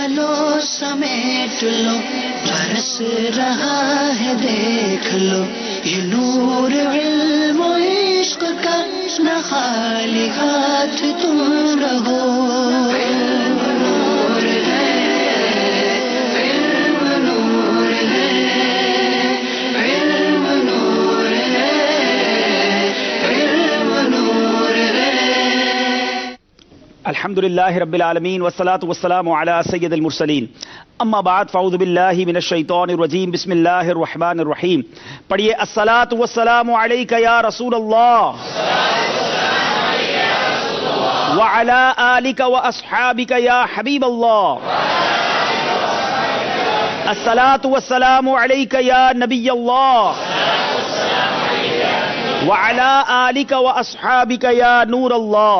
چلو سمیٹ لو برس رہا ہے دیکھ لو یہ نور علم و عشق کا نہ خالی ہاتھ تم رہو علم نور ہے علم نور ہے علم نور ہے علم نور ہے الحمدللہ رب العالمین والصلاة والسلام علی سید المرسلین اما بعد فاعوذ باللہ من الشیطان الرجیم بسم اللہ الرحمن الرحیم. پڑھیے الصلاة والسلام علیک یا رسول اللہ وعلی آلک واصحابک یا حبیب اللہ. الصلاة والسلام علیک یا نبی اللہ وعلی آلک واصحابک یا نور اللہ.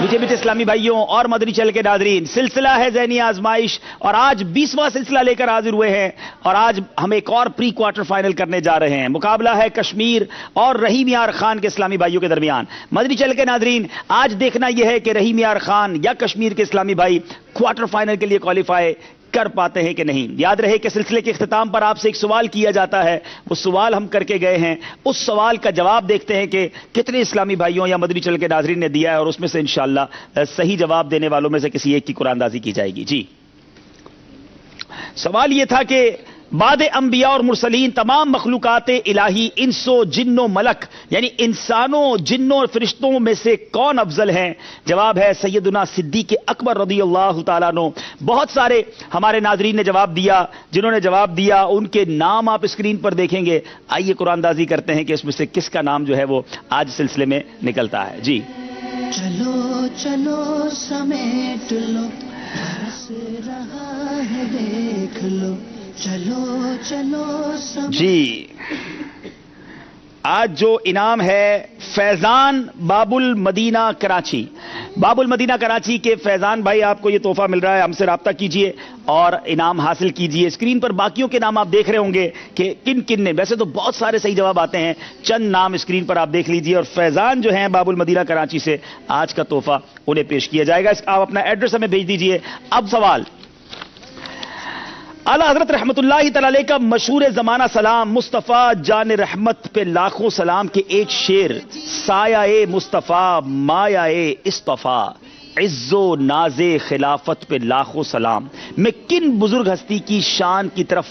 میٹھے میٹھے اسلامی بھائیوں اور مدنی چل کے ناظرین، سلسلہ ہے ذہنی آزمائش اور آج 20واں سلسلہ لے کر حاضر ہوئے ہیں اور آج ہم ایک اور پری کوارٹر فائنل کرنے جا رہے ہیں. مقابلہ ہے کشمیر اور رحیم یار خان کے اسلامی بھائیوں کے درمیان. مدنی چل کے ناظرین، آج دیکھنا یہ ہے کہ رحیم یار خان یا کشمیر کے اسلامی بھائی کوارٹر فائنل کے لیے کوالیفائی کر پاتے ہیں کہ نہیں. یاد رہے کہ سلسلے کے اختتام پر آپ سے ایک سوال کیا جاتا ہے، وہ سوال ہم کر کے گئے ہیں، اس سوال کا جواب دیکھتے ہیں کہ کتنے اسلامی بھائیوں یا مدنی چل کے ناظرین نے دیا ہے اور اس میں سے انشاءاللہ صحیح جواب دینے والوں میں سے کسی ایک کی قرآن اندازی کی جائے گی. جی، سوال یہ تھا کہ بعد انبیاء اور مرسلین تمام مخلوقات الہی انس و جن و ملک یعنی انسانوں جنوں اور فرشتوں میں سے کون افضل ہیں؟ جواب ہے سیدنا صدیق اکبر رضی اللہ تعالیٰ عنہ. بہت سارے ہمارے ناظرین نے جواب دیا، جنہوں نے جواب دیا ان کے نام آپ اسکرین پر دیکھیں گے. آئیے قرآن اندازی کرتے ہیں کہ اس میں سے کس کا نام جو ہے وہ آج سلسلے میں نکلتا ہے. جی، چلو چلو سمیٹ لو برس رہا ہے دیکھ لو چلو چلو سمیٹ. جی، آج جو انعام ہے فیضان باب المدینہ کراچی. باب المدینہ کراچی کے فیضان بھائی، آپ کو یہ تحفہ مل رہا ہے، ہم سے رابطہ کیجئے اور انعام حاصل کیجئے. اسکرین پر باقیوں کے نام آپ دیکھ رہے ہوں گے کہ کن کن نے، ویسے تو بہت سارے صحیح جواب آتے ہیں، چند نام اسکرین پر آپ دیکھ لیجئے اور فیضان جو ہیں باب المدینہ کراچی سے آج کا تحفہ انہیں پیش کیا جائے گا. آپ اپنا ایڈریس ہمیں بھیج دیجئے. اب سوال، اعلیٰ حضرت رحمت اللہ تعالی علیہ کا مشہور زمانہ سلام مصطفیٰ جان رحمت پہ لاکھوں سلام کے ایک شعر سایہ مصطفیٰ مایہ اصطفیٰ عز و ناز خلافت پہ لاکھوں سلام میں کن بزرگ ہستی کی شان کی طرف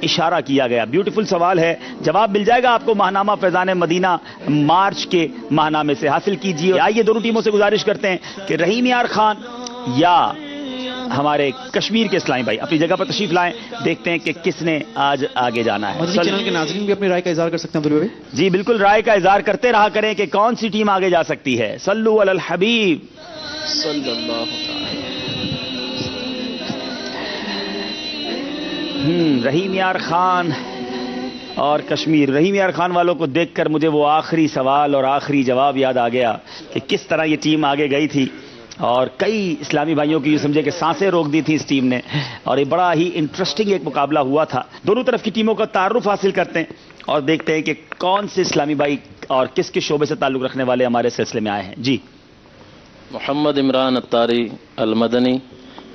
اشارہ کیا گیا؟ بیوٹیفل سوال ہے. جواب مل جائے گا آپ کو ماہنامہ فیضان مدینہ مارچ کے ماہنامے سے. حاصل کیجیے. آئیے دونوں ٹیموں سے گزارش کرتے ہیں کہ رحیم یار خان یا ہمارے کشمیر کے اسلامی بھائی اپنی جگہ پر تشریف لائیں. دیکھتے ہیں کہ کس نے آج آگے جانا ہے. مدنی چینل کے ناظرین بھی اپنی رائے کا اظہار کر سکتے ہیں عبدالوہاب بھائی. جی بالکل، رائے کا اظہار کرتے رہا کریں کہ کون سی ٹیم آگے جا سکتی ہے. صلو علی الحبیب صلی اللہ رحیم یار خان اور کشمیر. رحیم یار خان والوں کو دیکھ کر مجھے وہ آخری سوال اور آخری جواب یاد آ گیا کہ کس طرح یہ ٹیم آگے گئی تھی اور کئی اسلامی بھائیوں کی یہ سمجھے کہ سانسیں روک دی تھی اس ٹیم نے اور یہ بڑا ہی انٹرسٹنگ ایک مقابلہ ہوا تھا. دونوں طرف کی ٹیموں کا تعارف حاصل کرتے ہیں اور دیکھتے ہیں کہ کون سے اسلامی بھائی اور کس کے شعبے سے تعلق رکھنے والے ہمارے سلسلے میں آئے ہیں. جی، محمد عمران اتاری المدنی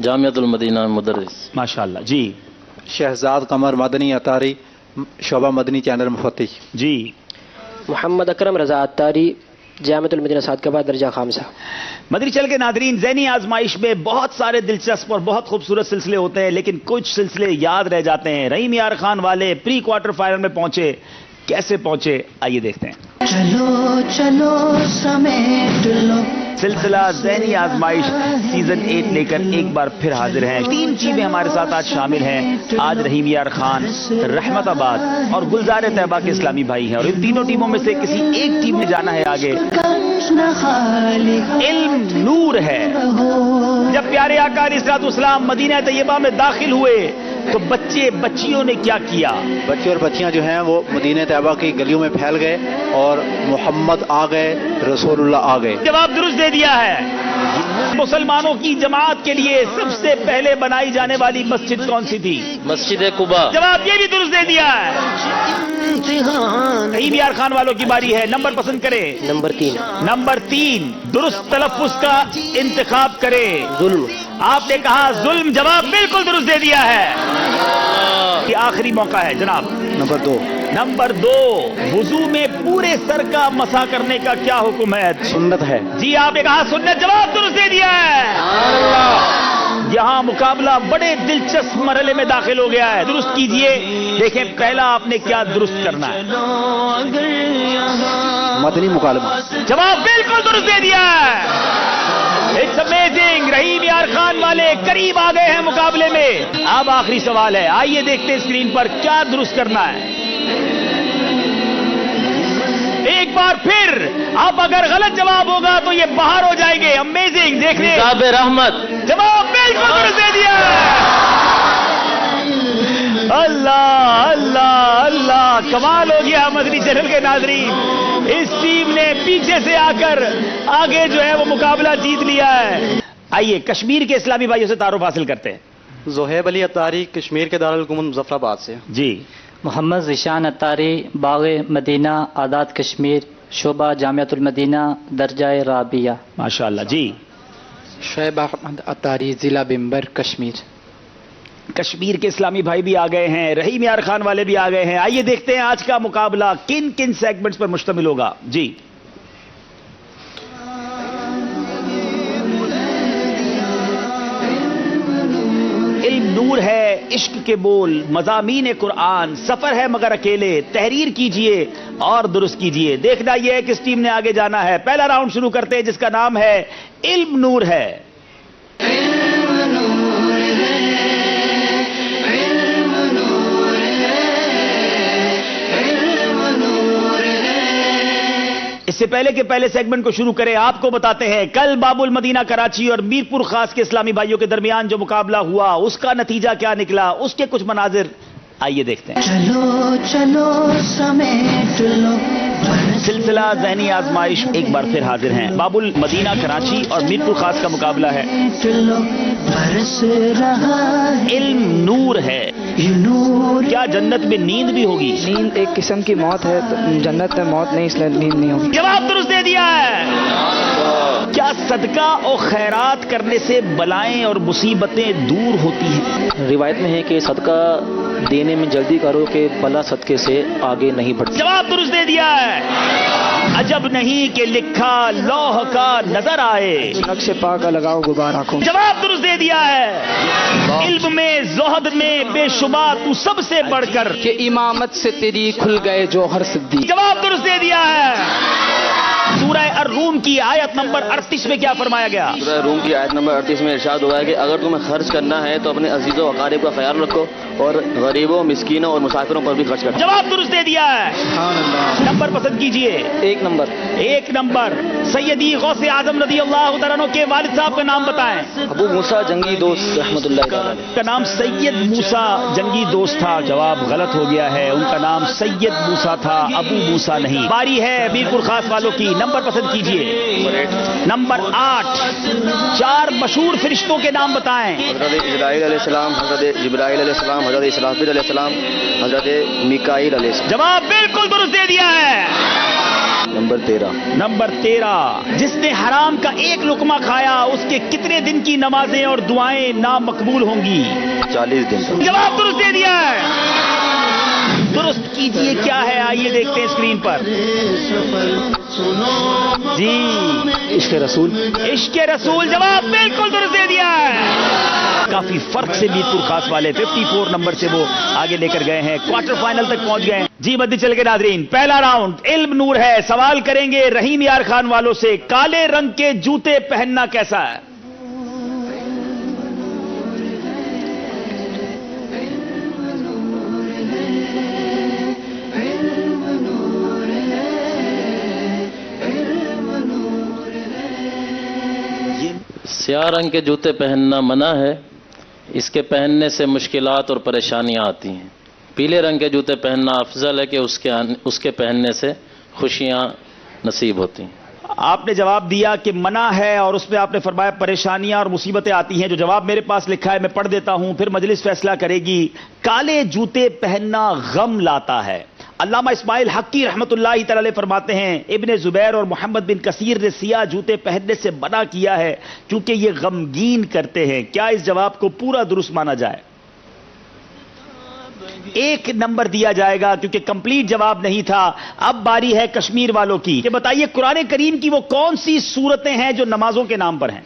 جامعۃ المدینہ مدرس. ماشاءاللہ. جی، شہزاد قمر مدنی اتاری شعبہ مدنی چینل مفتش. جی، محمد اکرم رضا اتاری جامعۃ المدینہ صادقہ درجہ خامسہ. مدنی چل کے ناظرین، ذہنی آزمائش میں بہت سارے دلچسپ اور بہت خوبصورت سلسلے ہوتے ہیں لیکن کچھ سلسلے یاد رہ جاتے ہیں. رحیم یار خان والے پری کوارٹر فائنل میں پہنچے، کیسے پہنچے آئیے دیکھتے ہیں. چلو چلو سمیٹ لو سلسلہ ذہنی آزمائش سیزن 8 لے کر ایک بار پھر حاضر ہیں. 3 ٹیمیں ہمارے ساتھ آج شامل ہیں. آج رحیم یار خان، رحمت آباد اور گلزار طیبہ کے اسلامی بھائی ہیں اور ان تینوں ٹیموں میں سے کسی ایک ٹیم نے جانا ہے آگے. علم نور ہے. جب پیارے آقا علیہ الصلوۃ والسلام مدینہ طیبہ میں داخل ہوئے تو بچیوں نے کیا کیا؟ بچے اور بچیاں جو ہیں وہ مدینہ طیبہ کی گلیوں میں پھیل گئے اور محمد آ گئے، رسول اللہ آ گئے. جواب درست دے دیا ہے. مسلمانوں کی جماعت کے لیے سب سے پہلے بنائی جانے والی مسجد کون سی تھی؟ مسجد قباء. جواب یہ بھی درست دے دیا ہے. رحیم یار خان والوں کی باری ہے. نمبر پسند کریں. نمبر 3. نمبر 3 درست تلفظ کا انتخاب کریں. ظلم. آپ نے کہا ظلم. جواب بالکل درست دے دیا ہے. یہ آخری موقع ہے جناب. نمبر 2. نمبر 2 وضو میں پورے سر کا مسح کرنے کا کیا حکم ہے؟ سنت ہے. جی آپ نے کہا سنت. جواب درست دے دیا ہے. یہاں مقابلہ بڑے دلچسپ مرحلے میں داخل ہو گیا ہے. درست کیجئے. دیکھیں پہلا آپ نے کیا درست کرنا ہے. مدنی مکالمہ. جواب بالکل درست دے دیا ہے. It's amazing. رحیم یار خان والے قریب آ گئے ہیں مقابلے میں. اب آخری سوال ہے. آئیے دیکھتے ہیں اسکرین پر کیا درست کرنا ہے. ایک بار پھر اب اگر غلط جواب ہوگا تو یہ باہر ہو جائیں گے. امیزنگ. دیکھ لیں. کتاب رحمت. جواب بالکل درست دے دیا. اللہ اللہ اللہ کمال ہو گیا مدنی چینل کے ناظرین. اس ٹیم نے پیچھے سے آ کر آگے جو ہے وہ مقابلہ جیت لیا ہے. آئیے کشمیر کے اسلامی بھائیوں سے تعارف حاصل کرتے ہیں. زہیب علی اتاری کشمیر کے دارالحکومت مظفر آباد سے. جی. محمد ذیشان اتاری باغ مدینہ آزاد کشمیر شعبہ جامعۃ المدینہ درجہ رابعہ. ماشاءاللہ. جی. شعیب احمد اتاری ضلع بمبر کشمیر. کشمیر کے اسلامی بھائی بھی آ گئے ہیں. رحیم یار خان والے بھی آ گئے ہیں. آئیے دیکھتے ہیں آج کا مقابلہ کن کن سیگمنٹس پر مشتمل ہوگا. جی. علم نور ہے عشق کے بول مضامین قرآن سفر ہے مگر اکیلے تحریر کیجئے اور درست کیجئے. دیکھنا یہ ہے کس ٹیم نے آگے جانا ہے. پہلا راؤنڈ شروع کرتے ہیں جس کا نام ہے علم نور ہے. اس سے پہلے کہ پہلے سیگمنٹ کو شروع کریں آپ کو بتاتے ہیں کل باب المدینہ کراچی اور میرپور خاص کے اسلامی بھائیوں کے درمیان جو مقابلہ ہوا اس کا نتیجہ کیا نکلا. اس کے کچھ مناظر آئیے دیکھتے ہیں. چلو چلو سمیٹ لو. سلسلہ ذہنی آزمائش ایک بار پھر حاضر ہیں. باب المدینہ کراچی اور میرپور خاص کا مقابلہ ہے. برس رہا علم نور ہے. نور. کیا جنت میں نیند بھی ہوگی؟ نیند ایک قسم کی موت ہے تو جنت میں موت نہیں اس لیے نیند نہیں ہوگی. جواب درست دے دیا ہے. کیا صدقہ اور خیرات کرنے سے بلائیں اور مصیبتیں دور ہوتی ہیں؟ روایت میں ہے کہ صدقہ دینے میں جلدی کرو کہ بلا صدقے سے آگے نہیں بڑھتی. جواب درست دے دیا ہے. عجب نہیں کہ لکھا لوح کا نظر آئے. نقش پا کا لگاؤ غبار آنکھوں. جواب درست دے دیا ہے. علم میں زہد میں بے شبہ تو سب سے بڑھ کر کہ امامت سے تیری کھل گئے جوہر صدیق. جواب درست دے دیا ہے. سورہ الروم کی آیت نمبر 38 میں کیا فرمایا گیا؟ سورہ روم کی آیت نمبر 38 میں ارشاد ہوا ہے کہ اگر تمہیں خرچ کرنا ہے تو اپنے عزیزوں و اقارب کا خیال رکھو اور غریبوں مسکینوں اور مسافروں پر بھی خرچ کرو. جواب درست دے دیا ہے. نمبر پسند کیجئے. 1 نمبر. 1 نمبر. سیدی غوث اعظم رضی اللہ تعالیٰ عنہ کے والد صاحب کا نام بتائیں. ابو موسیٰ جنگی دوست رحمۃ اللہ تعالیٰ کا نام سید موسیٰ جنگی دوست تھا. جواب غلط ہو گیا ہے. ان کا نام سید موسیٰ تھا ابو موسیٰ نہیں. باری ہے میرپور خاص والوں کی. نمبر پسند کیجئے. نمبر 8. 4 مشہور فرشتوں کے نام بتائیں. حضرت اسرائیل علیہ السلام حضرت جبرائیل علیہ السلام حضرت اسرافیل علیہ السلام حضرت میکائیل علیہ السلام. جواب بالکل درست دے دیا ہے. نمبر 13. نمبر 13. جس نے حرام کا ایک لقمہ کھایا اس کے کتنے دن کی نمازیں اور دعائیں نامقبول ہوں گی؟ 40 دن. جواب درست دے دیا ہے. درست کیجئے کیا ہے آئیے دیکھتے ہیں اسکرین پر. جی عشق رسول. عشق رسول. جواب بالکل درست دے دیا ہے. کافی فرق سے میرپور خاص والے 54 نمبر سے وہ آگے لے کر گئے ہیں. کوارٹر فائنل تک پہنچ گئے ہیں. جی مدنی چل کے ناظرین پہلا راؤنڈ علم نور ہے. سوال کریں گے رحیم یار خان والوں سے کالے رنگ کے جوتے پہننا کیسا ہے؟ سیاہ رنگ کے جوتے پہننا منع ہے. اس کے پہننے سے مشکلات اور پریشانیاں آتی ہیں. پیلے رنگ کے جوتے پہننا افضل ہے کہ اس کے پہننے سے خوشیاں نصیب ہوتی ہیں. آپ نے جواب دیا کہ منع ہے اور اس میں آپ نے فرمایا پریشانیاں اور مصیبتیں آتی ہیں. جو جواب میرے پاس لکھا ہے میں پڑھ دیتا ہوں, پھر مجلس فیصلہ کرے گی. کالے جوتے پہننا غم لاتا ہے. علامہ اسماعیل حقی رحمت اللہ تعالی علیہ فرماتے ہیں ابن زبیر اور محمد بن کثیر نے سیاہ جوتے پہننے سے منع کیا ہے کیونکہ یہ غمگین کرتے ہیں. کیا اس جواب کو پورا درست مانا جائے؟ 1 نمبر دیا جائے گا کیونکہ کمپلیٹ جواب نہیں تھا. اب باری ہے کشمیر والوں کی. یہ بتائیے قرآن کریم کی وہ کون سی سورتیں ہیں جو نمازوں کے نام پر ہیں؟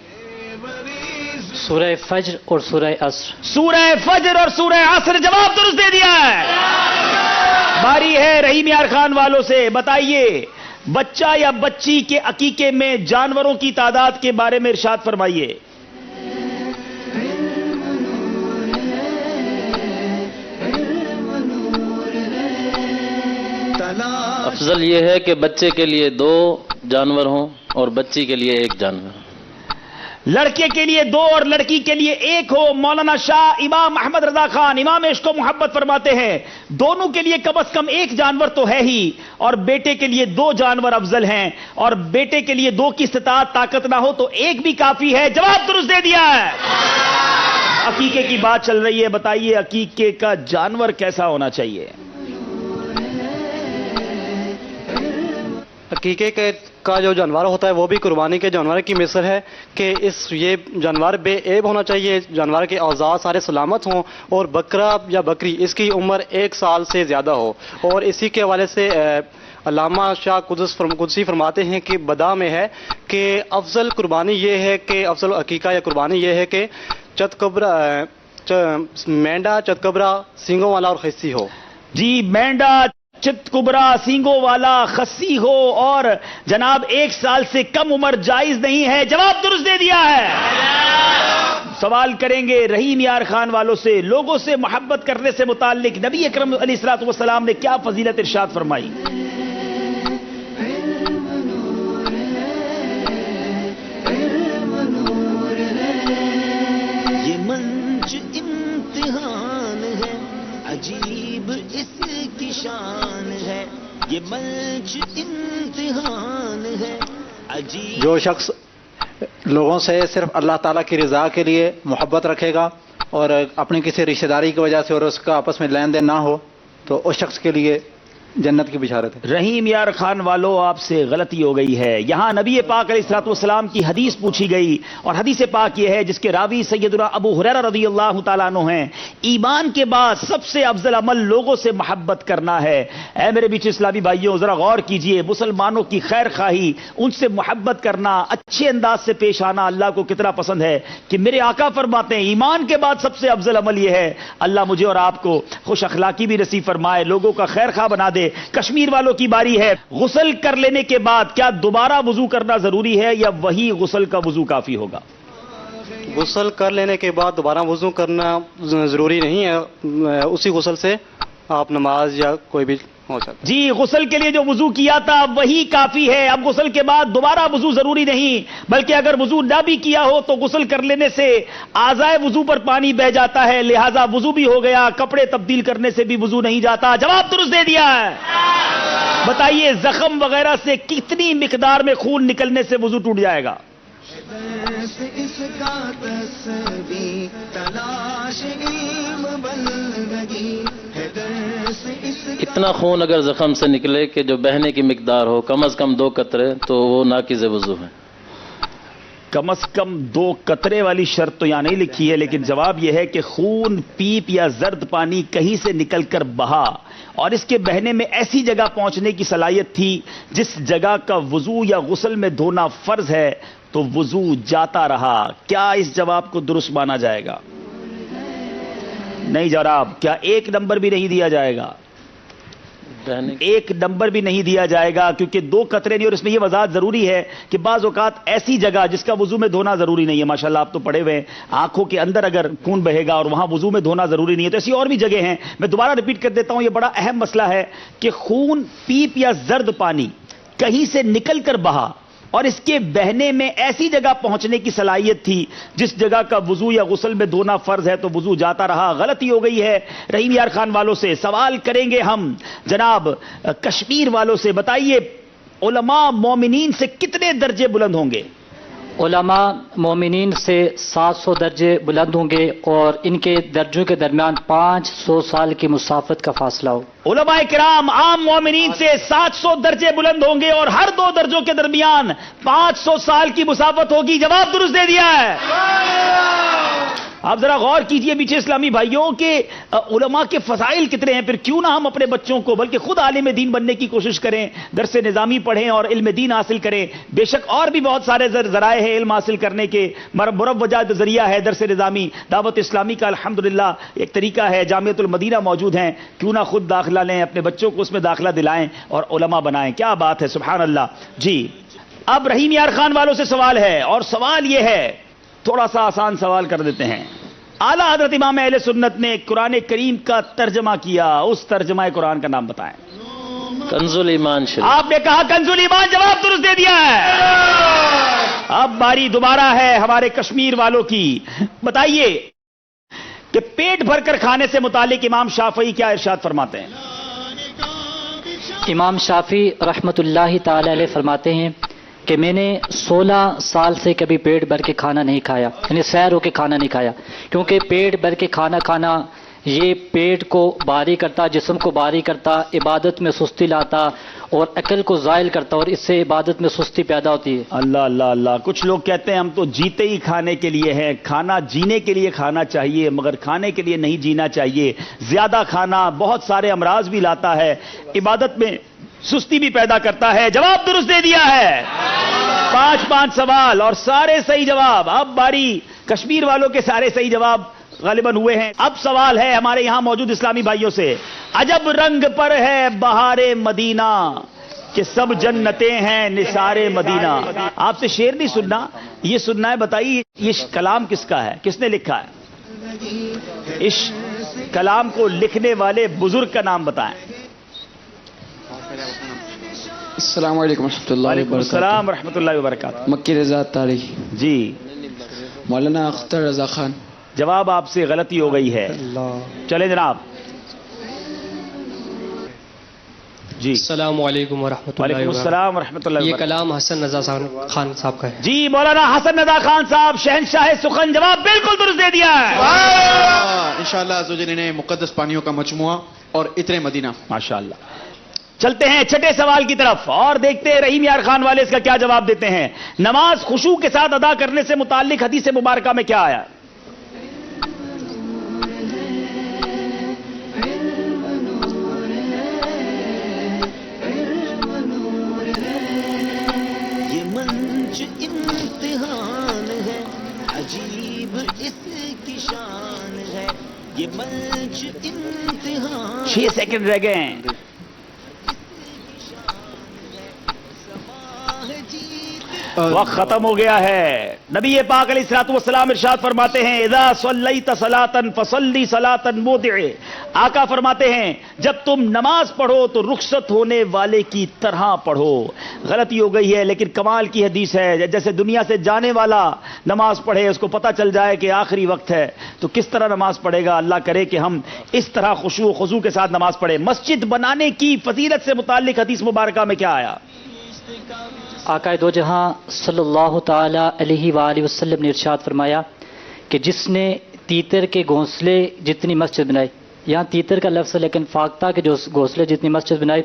سورہ فجر اور سورہ عصر. سورہ فجر اور سورہ عصر. جواب درست دے دیا ہے. باری ہے رحیم یار خان والوں سے. بتائیے بچہ یا بچی کے عقیقے میں جانوروں کی تعداد کے بارے میں ارشاد فرمائیے. افضل یہ ہے کہ بچے کے لیے 2 جانور ہوں اور بچی کے لیے 1 جانور. لڑکے کے لیے 2 اور لڑکی کے لیے 1 ہو. مولانا شاہ امام احمد رضا خان امام عشق و محبت فرماتے ہیں دونوں کے لیے کم از کم 1 جانور تو ہے ہی, اور بیٹے کے لیے 2 جانور افضل ہیں, اور بیٹے کے لیے 2 کی استطاعت طاقت نہ ہو تو 1 بھی کافی ہے. جواب درست دے دیا ہے. عقیقے کی بات چل رہی ہے. بتائیے عقیقے کا جانور کیسا ہونا چاہیے؟ عقیقے کا جو جانور ہوتا ہے وہ بھی قربانی کے جانور کی مثل ہے کہ یہ جانور بے عیب ہونا چاہیے, جانور کے اوزار سارے سلامت ہوں, اور بکرا یا بکری اس کی عمر 1 سال سے زیادہ ہو. اور اسی کے حوالے سے علامہ شاہ قدسی فرماتے ہیں کہ بدا میں ہے کہ افضل قربانی یہ ہے کہ افضل عقیقہ یا قربانی یہ ہے کہ مینڈا چتکبرا سینگوں والا اور خصی ہو. جی مینڈا چت کبرا سینگوں والا خصی ہو اور جناب 1 سال سے کم عمر جائز نہیں ہے. جواب درست دے دیا ہے. سوال کریں گے رحیم یار خان والوں سے. لوگوں سے محبت کرنے سے متعلق نبی اکرم علیہ الصلوۃ والسلام نے کیا فضیلت ارشاد فرمائی؟ یہ منچ امتحان ہے عجیب اس کی شان ہے. یہ منچ امتحان ہے عجیب. جو شخص لوگوں سے صرف اللہ تعالیٰ کی رضا کے لیے محبت رکھے گا اور اپنی کسی رشتہ داری کی وجہ سے اور اس کا آپس میں لین دین نہ ہو تو اس شخص کے لیے جنت کی بشارت ہے. رحیم یار خان والو آپ سے غلطی ہو گئی ہے. یہاں نبی پاک علیہ الصلوۃ والسلام کی حدیث پوچھی گئی اور حدیث پاک یہ ہے جس کے راوی سیدنا ابو ہریرہ رضی اللہ تعالیٰ عنہ ہیں. ایمان کے بعد سب سے افضل عمل لوگوں سے محبت کرنا ہے. اے میرے بیچ اسلامی بھائیوں ذرا غور کیجئے. مسلمانوں کی خیر خواہی, ان سے محبت کرنا, اچھے انداز سے پیش آنا اللہ کو کتنا پسند ہے کہ میرے آقا فرماتے ہیں ایمان کے بعد سب سے افضل عمل یہ ہے. اللہ مجھے اور آپ کو خوش اخلاقی بھی نصیب فرمائے, لوگوں کا خیر خواہ بنا دے. کشمیر والوں کی باری ہے. غسل کر لینے کے بعد کیا دوبارہ وضو کرنا ضروری ہے یا وہی غسل کا وضو کافی ہوگا؟ غسل کر لینے کے بعد دوبارہ وضو کرنا ضروری نہیں ہے. اسی غسل سے آپ نماز یا کوئی بھی ہو سکتا ہے. جی غسل کے لیے جو وضو کیا تھا وہی کافی ہے. اب غسل کے بعد دوبارہ وضو ضروری نہیں, بلکہ اگر وضو نہ بھی کیا ہو تو غسل کر لینے سے اعضائے وضو پر پانی بہ جاتا ہے, لہذا وضو بھی ہو گیا. کپڑے تبدیل کرنے سے بھی وضو نہیں جاتا. جواب درست دے دیا ہے. بتائیے زخم وغیرہ سے کتنی مقدار میں خون نکلنے سے وضو ٹوٹ جائے گا؟ اس کا تسبیح تلاش علم بندگی ہے. اتنا خون اگر زخم سے نکلے کہ جو بہنے کی مقدار ہو کم از کم 2 قطرے تو وہ ناقض وضو ہے. کم از کم 2 قطرے والی شرط تو یہاں نہیں لکھی ہے, لیکن جواب یہ ہے کہ خون پیپ یا زرد پانی کہیں سے نکل کر بہا اور اس کے بہنے میں ایسی جگہ پہنچنے کی صلاحیت تھی جس جگہ کا وضو یا غسل میں دھونا فرض ہے تو وضو جاتا رہا. کیا اس جواب کو درست مانا جائے گا؟ نہیں جناب. کیا 1 نمبر بھی نہیں دیا جائے گا؟ 1 نمبر بھی نہیں دیا جائے گا کیونکہ 2 قطرے نہیں. اور اس میں یہ وضاحت ضروری ہے کہ بعض اوقات ایسی جگہ جس کا وضو میں دھونا ضروری نہیں ہے, ماشاءاللہ آپ تو پڑے ہوئے ہیں, آنکھوں کے اندر اگر خون بہے گا اور وہاں وضو میں دھونا ضروری نہیں ہے تو ایسی اور بھی جگہ ہیں. میں دوبارہ ریپیٹ کر دیتا ہوں, یہ بڑا اہم مسئلہ ہے کہ خون پیپ یا زرد پانی کہیں سے نکل کر بہا اور اس کے بہنے میں ایسی جگہ پہنچنے کی صلاحیت تھی جس جگہ کا وضو یا غسل میں دھونا فرض ہے تو وضو جاتا رہا. غلطی ہو گئی ہے رحیم یار خان والوں سے. سوال کریں گے ہم جناب کشمیر والوں سے. بتائیے علماء مومنین سے کتنے درجے بلند ہوں گے؟ علماء مومنین سے 700 درجے بلند ہوں گے اور ان کے درجوں کے درمیان 500 سال کی مسافت کا فاصلہ ہو. علماء کرام عام مومنین سے 700 درجے بلند ہوں گے اور ہر دو درجوں کے درمیان 500 سال کی مسافت ہوگی. جواب درست دے دیا ہے. آپ ذرا غور کیجئے میٹھے اسلامی بھائیوں کہ علماء کے فضائل کتنے ہیں. پھر کیوں نہ ہم اپنے بچوں کو بلکہ خود عالم دین بننے کی کوشش کریں, درس نظامی پڑھیں اور علم دین حاصل کریں. بے شک اور بھی بہت سارے ذرائع ہیں علم حاصل کرنے کے. مروجہ ذریعہ ہے درس نظامی. دعوت اسلامی کا الحمدللہ ایک طریقہ ہے. جامعۃ المدینہ موجود ہیں, کیوں نہ خود داخلہ لیں, اپنے بچوں کو اس میں داخلہ دلائیں اور علماء بنائیں. کیا بات ہے, سبحان اللہ. جی اب رحیم یار خان والوں سے سوال ہے اور سوال یہ ہے, تھوڑا سا آسان سوال کر دیتے ہیں. اعلیٰ حضرت امام اہل سنت نے قرآن کریم کا ترجمہ کیا, اس ترجمہ قرآن کا نام بتائیں. کنز الایمان شریف. آپ نے کہا کنز الایمان, جواب درست دے دیا ہے. اب باری دوبارہ ہے ہمارے کشمیر والوں کی. بتائیے کہ پیٹ بھر کر کھانے سے متعلق امام شافعی کیا ارشاد فرماتے ہیں؟ امام شافعی رحمۃ اللہ تعالی علیہ فرماتے ہیں کہ میں نے 16 سال سے کبھی پیٹ بھر کے کھانا نہیں کھایا, یعنی سیر ہو کے کھانا نہیں کھایا, کیونکہ پیٹ بھر کے کھانا کھانا یہ پیٹ کو بھاری کرتا, جسم کو بھاری کرتا, عبادت میں سستی لاتا اور عقل کو زائل کرتا اور اس سے عبادت میں سستی پیدا ہوتی ہے. اللہ اللہ اللہ. کچھ لوگ کہتے ہیں ہم تو جیتے ہی کھانے کے لیے ہیں. کھانا جینے کے لیے کھانا چاہیے مگر کھانے کے لیے نہیں جینا چاہیے. زیادہ کھانا بہت سارے امراض بھی لاتا ہے, عبادت میں سستی بھی پیدا کرتا ہے. جواب درست دے دیا ہے. 5 سوال اور سارے صحیح جواب. اب باری کشمیر والوں کے سارے صحیح جواب غالباً ہوئے ہیں. اب سوال ہے ہمارے یہاں موجود اسلامی بھائیوں سے. عجب رنگ پر ہے بہار مدینہ کہ سب جنتیں ہیں نثار مدینہ. آپ سے شعر نہیں سننا, یہ سننا ہے. بتائیے یہ کلام کس کا ہے, کس نے لکھا ہے؟ اس کلام کو لکھنے والے بزرگ کا نام بتائیں. السلام علیکم ورحمۃ اللہ وعلیکم السلام ورحمۃ اللہ وبرکاتہ. مکی رضا تاریخ. جی مولانا اختر رضا خان. جواب آپ سے غلطی ہو گئی ہے. چلے جناب. جی السلام علیکم ورحمۃ اللہ. وعلیکم السلام ورحمۃ اللہ. یہ کلام حسن رضا خان صاحب کا ہے. جی مولانا حسن رضا خان صاحب شہنشاہ سخن. جواب بالکل درست دے دیا ہے. انشاءاللہ عزوجل انہیں مقدس پانیوں کا مجموعہ اور عطر مدینہ. ماشاءاللہ. چلتے ہیں چھٹے سوال کی طرف اور دیکھتے ہیں رحیم یار خان والے اس کا کیا جواب دیتے ہیں. نماز خشوع کے ساتھ ادا کرنے سے متعلق حدیث مبارکہ میں کیا آیا؟ یہ منچ امتحان ہے, عجیب اس کی شان ہے. یہ منچ امتحان. 6 سیکنڈ رہ گئے ہیں. وقت ختم ہو گیا ہے. نبی پاک علیہ الصلوۃ والسلام ارشاد فرماتے ہیں اذا صلیت صلاۃ فصلی صلاۃ مودع. آقا فرماتے ہیں جب تم نماز پڑھو تو رخصت ہونے والے کی طرح پڑھو. غلطی ہو گئی ہے لیکن کمال کی حدیث ہے. جیسے دنیا سے جانے والا نماز پڑھے, اس کو پتہ چل جائے کہ آخری وقت ہے تو کس طرح نماز پڑھے گا. اللہ کرے کہ ہم اس طرح خشوع و خضوع کے ساتھ نماز پڑھیں. مسجد بنانے کی فضیلت سے متعلق حدیث مبارکہ میں کیا آیا؟ آقا دو جہاں صلی اللہ تعالی علیہ وآلہ وسلم نے ارشاد فرمایا کہ جس نے تیتر کے گھونسلے جتنی مسجد بنائی, یہاں تیتر کا لفظ ہے لیکن فاختہ کے جو گھونسلے جتنی مسجد بنائی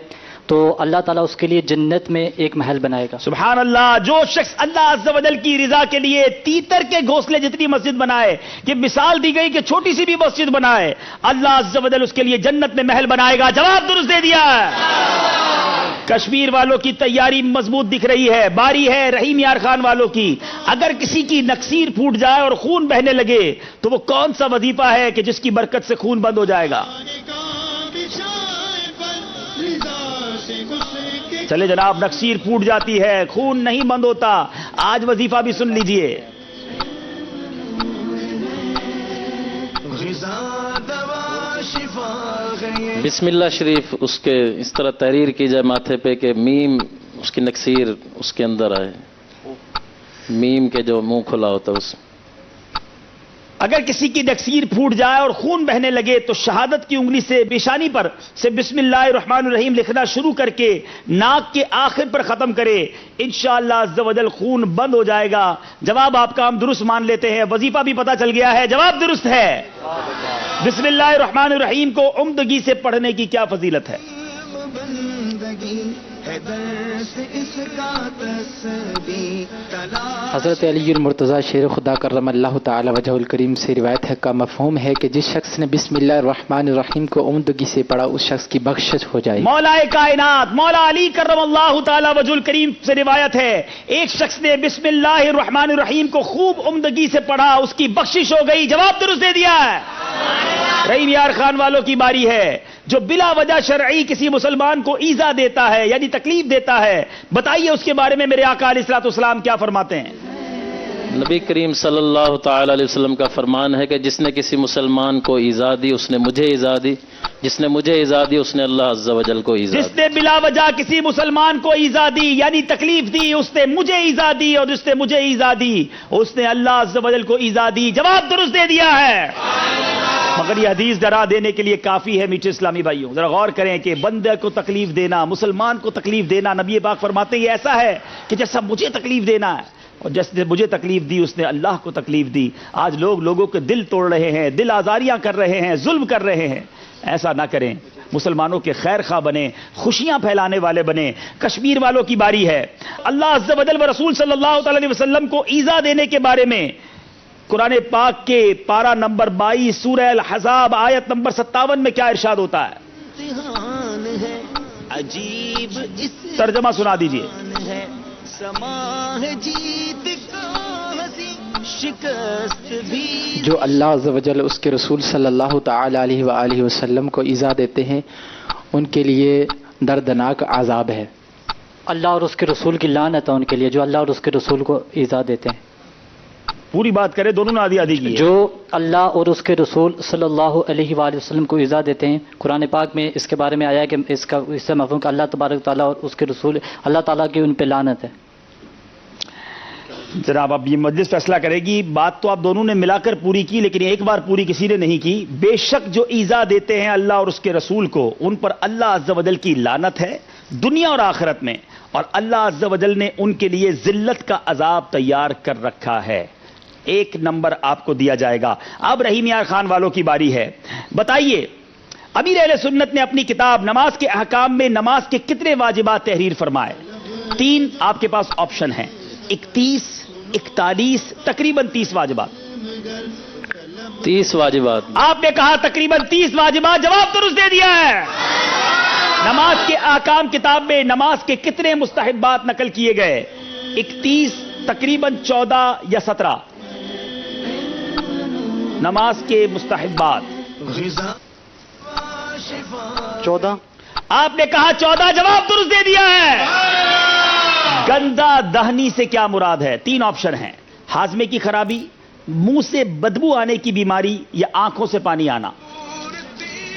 تو اللہ تعالیٰ اس کے لیے جنت میں ایک محل بنائے گا. سبحان اللہ. جو شخص اللہ عز و جل کی رضا کے لیے تیتر کے گھونسلے جتنی مسجد بنائے, کہ مثال دی گئی کہ چھوٹی سی بھی مسجد بنائے, اللہ عز و جل اس کے لیے جنت میں محل بنائے گا. جواب درست دے دیا ہے. کشمیر والوں کی تیاری مضبوط دکھ رہی ہے. باری ہے رحیم یار خان والوں کی. اگر کسی کی نکسیر پھوٹ جائے اور خون بہنے لگے تو وہ کون سا وظیفہ ہے کہ جس کی برکت سے خون بند ہو جائے گا؟ چلے جناب, نکسیر پھوٹ جاتی ہے, خون نہیں بند ہوتا. آج وظیفہ بھی سن لیجئے. بسم اللہ شریف اس کے اس طرح تحریر کی جائے ماتھے پہ کہ میم اس کی نکسیر اس کے اندر آئے. میم کے جو منہ کھلا ہوتا ہے اس. اگر کسی کی نکسیر پھوٹ جائے اور خون بہنے لگے تو شہادت کی انگلی سے پیشانی پر سے بسم اللہ الرحمن الرحیم لکھنا شروع کر کے ناک کے آخر پر ختم کرے، انشاءاللہ عز و جل خون بند ہو جائے گا۔ جواب آپ کا ہم درست مان لیتے ہیں، وظیفہ بھی پتہ چل گیا ہے، جواب درست ہے۔ بسم اللہ الرحمن الرحیم کو عمدگی سے پڑھنے کی کیا فضیلت ہے؟ حضرت علی المرتضیٰ شیر خدا کرم اللہ تعالی وجہ الکریم سے روایت ہے کا مفہوم ہے کہ جس شخص نے بسم اللہ الرحمن الرحیم کو عمدگی سے پڑھا اس شخص کی بخشش ہو جائے۔ مولا کائنات مولا علی کرم اللہ تعالی وجہ الکریم سے روایت ہے ایک شخص نے بسم اللہ الرحمن الرحیم کو خوب عمدگی سے پڑھا، اس کی بخشش ہو گئی۔ جواب درست دے دیا ہے۔ رحیم یار خان والوں کی باری ہے۔ جو بلا وجہ شرعی کسی مسلمان کو ایذا دیتا ہے یعنی تکلیف دیتا ہے، بتائیے اس کے بارے میں میرے آقا علیہ الصلوۃ والسلام کیا فرماتے ہیں؟ نبی کریم صلی اللہ تعالی علیہ وسلم کا فرمان ہے کہ جس نے کسی مسلمان کو ایذا دی اس نے مجھے ایذا دی، جس نے مجھے ایذا دی اس نے اللہ عز و جل کو ایذا دی۔ جس نے بلا وجہ کسی مسلمان کو ایذا دی یعنی تکلیف دی اس نے مجھے ایذا دی، اور جس نے مجھے ایذا دی اس نے اللہ عز و جل کو ایذا دی۔ جواب درست دے دیا ہے۔ مگر یہ حدیث ڈرا دینے کے لیے کافی ہے میٹھے اسلامی بھائیوں۔ ذرا غور کریں کہ بندے کو تکلیف دینا، مسلمان کو تکلیف دینا، نبی پاک فرماتے ہیں یہ ایسا ہے کہ جیسا مجھے تکلیف دینا ہے، اور جس نے مجھے تکلیف دی اس نے اللہ کو تکلیف دی۔ آج لوگ لوگوں کے دل توڑ رہے ہیں، دل آزاریاں کر رہے ہیں، ظلم کر رہے ہیں۔ ایسا نہ کریں، مسلمانوں کے خیر خواہ بنیں، خوشیاں پھیلانے والے بنیں۔ کشمیر والوں کی باری ہے۔ اللہ عز و جل و رسول صلی اللہ تعالی علیہ وسلم کو ایذا دینے کے بارے میں قرآن پاک کے پارہ نمبر 22 سورہ الحزاب آیت نمبر 57 میں کیا ارشاد ہوتا ہے؟ امتحان ہے عجیب اس ترجمہ سنا دیجئے۔ سما ہے جیت کا ہنسی شکست بھی۔ جو اللہ عز و جل اس کے رسول صلی اللہ تعالی علیہ وآلہ وسلم کو ایذا دیتے ہیں ان کے لیے دردناک عذاب ہے۔ اللہ اور اس کے رسول کی لعنت ہے ان کے لیے جو اللہ اور اس کے رسول کو ایذا دیتے ہیں۔ پوری بات کرے، دونوں نے آدھی آدھی کی ہے۔ جو اللہ اور اس کے رسول صلی اللہ علیہ وآلہ وسلم کو ایذا دیتے ہیں، قرآن پاک میں اس کے بارے میں آیا ہے کہ اس سے مفہوم کہ اللہ تبارک تعالیٰ اور اس کے رسول اللہ تعالیٰ کی ان پہ لعنت ہے۔ جناب اب یہ مجلس فیصلہ کرے گی۔ بات تو آپ دونوں نے ملا کر پوری کی، لیکن ایک بار پوری کسی نے نہیں کی۔ بے شک جو ایذا دیتے ہیں اللہ اور اس کے رسول کو ان پر اللہ عز و جل کی لعنت ہے دنیا اور آخرت میں، اور اللہ عز و جل نے ان کے لیے ذلت کا عذاب تیار کر رکھا ہے۔ ایک نمبر آپ کو دیا جائے گا۔ اب رحیم یار خان والوں کی باری ہے۔ بتائیے امیر اہل سنت نے اپنی کتاب نماز کے احکام میں نماز کے کتنے واجبات تحریر فرمائے؟ 3 آپ کے پاس آپشن ہیں، 31، 41، تقریباً 30 واجبات۔ 30 واجبات آپ نے کہا تقریباً 30 واجبات، جواب درست دے دیا ہے۔ نماز کے احکام کتاب میں نماز کے کتنے مستحبات نقل کیے گئے؟ 31، تقریباً 14 یا 17 نماز کے مستحبات۔ 14۔ آپ نے کہا 14، جواب درست دے دیا ہے۔ گندا دہنی سے کیا مراد ہے؟ 3 آپشن ہیں، ہاضمے کی خرابی، منہ سے بدبو آنے کی بیماری، یا آنکھوں سے پانی آنا۔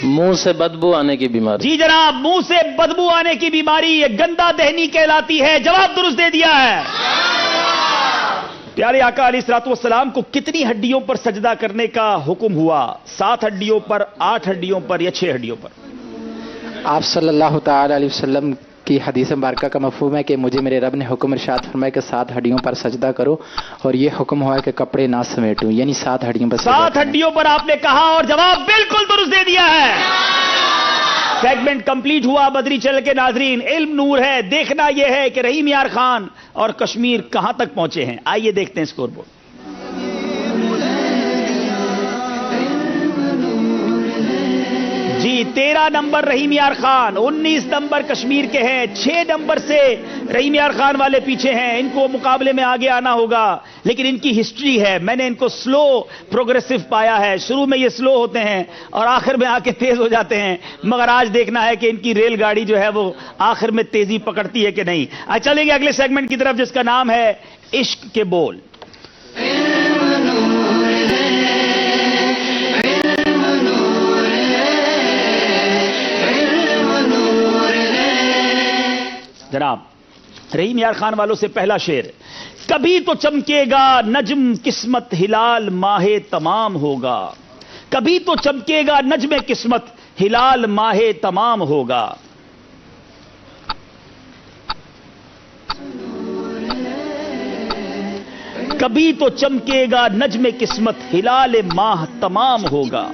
منہ سے بدبو آنے کی بیماری۔ جی جناب، منہ سے بدبو آنے کی بیماری یہ گندا دہنی کہلاتی ہے، جواب درست دے دیا ہے۔ پیارے آقا علیہ الصلوۃ والسلام کو کتنی ہڈیوں پر سجدہ کرنے کا حکم ہوا؟ 7 ہڈیوں پر، 8 ہڈیوں پر، یا 6 ہڈیوں پر؟ آپ صلی اللہ تعالی علیہ وسلم کی حدیث مبارکہ کا مفہوم ہے کہ مجھے میرے رب نے حکم ارشاد فرمایا کہ 7 ہڈیوں پر سجدہ کرو، اور یہ حکم ہوا ہے کہ کپڑے نہ سمیٹو، یعنی 7 ہڈیوں پر 7 ہڈیوں پر آپ نے کہا، اور جواب بالکل درست دے دیا ہے۔ سیگمنٹ کمپلیٹ ہوا بدری چل کے ناظرین۔ علم نور ہے، دیکھنا یہ ہے کہ رحیم یار خان اور کشمیر کہاں تک پہنچے ہیں۔ آئیے دیکھتے ہیں اسکور بورڈ۔ جی 13 نمبر رحیم یار خان، 19 نمبر کشمیر کے ہیں، 6 نمبر سے رحیم یار خان والے پیچھے ہیں۔ ان کو مقابلے میں آگے آنا ہوگا، لیکن ان کی ہسٹری ہے، میں نے ان کو سلو پروگریسو پایا ہے۔ شروع میں یہ سلو ہوتے ہیں اور آخر میں آ کے تیز ہو جاتے ہیں، مگر آج دیکھنا ہے کہ ان کی ریل گاڑی جو ہے وہ آخر میں تیزی پکڑتی ہے کہ نہیں۔ چلیں گے اگلے سیگمنٹ کی طرف جس کا نام ہے عشق کے بول۔ جناب رحیم یار خان والوں سے پہلا شعر، کبھی تو چمکے گا نجم قسمت ہلال ماہ تمام ہوگا. کبھی تو چمکے گا نجم قسمت ہلال ماہ تمام ہوگا. کبھی تو چمکے گا نجم قسمت ہلال ماہ تمام ہوگا.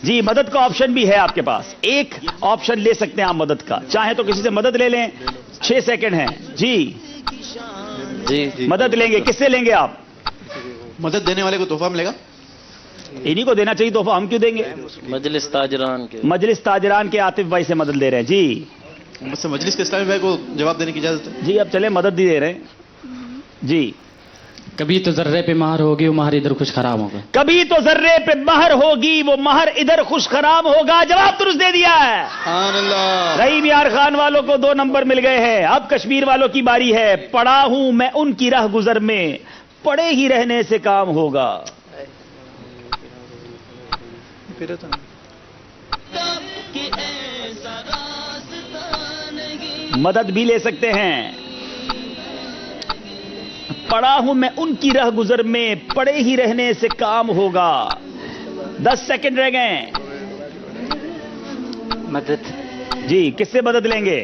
جی مدد کا آپشن بھی ہے آپ کے پاس, ایک آپشن لے سکتے ہیں آپ مدد کا, چاہیں تو کسی سے مدد لے لیں. 6 سیکنڈ ہیں. جی مدد لیں گے, کس سے لیں گے آپ؟ مدد دینے والے کو تحفہ ملے گا, انہی کو دینا چاہیے تحفہ, ہم کیوں دیں گے؟ مجلس تاجران کے کے عاطف بھائی سے مدد لے رہے ہیں. جی مجھ سے مجلس کے اسلامی بھائی کو جواب دینے کی اجازت ہے. جی اب چلے مدد ہی دے رہے ہیں. جی کبھی تو ذرے پہ مہر ہوگی وہ مہر ادھر خوش خراب ہوگا. کبھی تو ذرے پہ مہر ہوگی وہ مہر ادھر خوش خراب ہوگا. جواب درست دے دیا ہے. سبحان اللہ. رحیم یار خان والوں کو 2 نمبر مل گئے ہیں. اب کشمیر والوں کی باری ہے. پڑا ہوں میں ان کی راہ گزر میں, پڑے ہی رہنے سے کام ہوگا. مدد بھی لے سکتے ہیں. پڑا ہوں میں ان کی راہ گزر میں, پڑے ہی رہنے سے کام ہوگا. 10 سیکنڈ رہ گئے. مدد. جی کس سے مدد لیں گے؟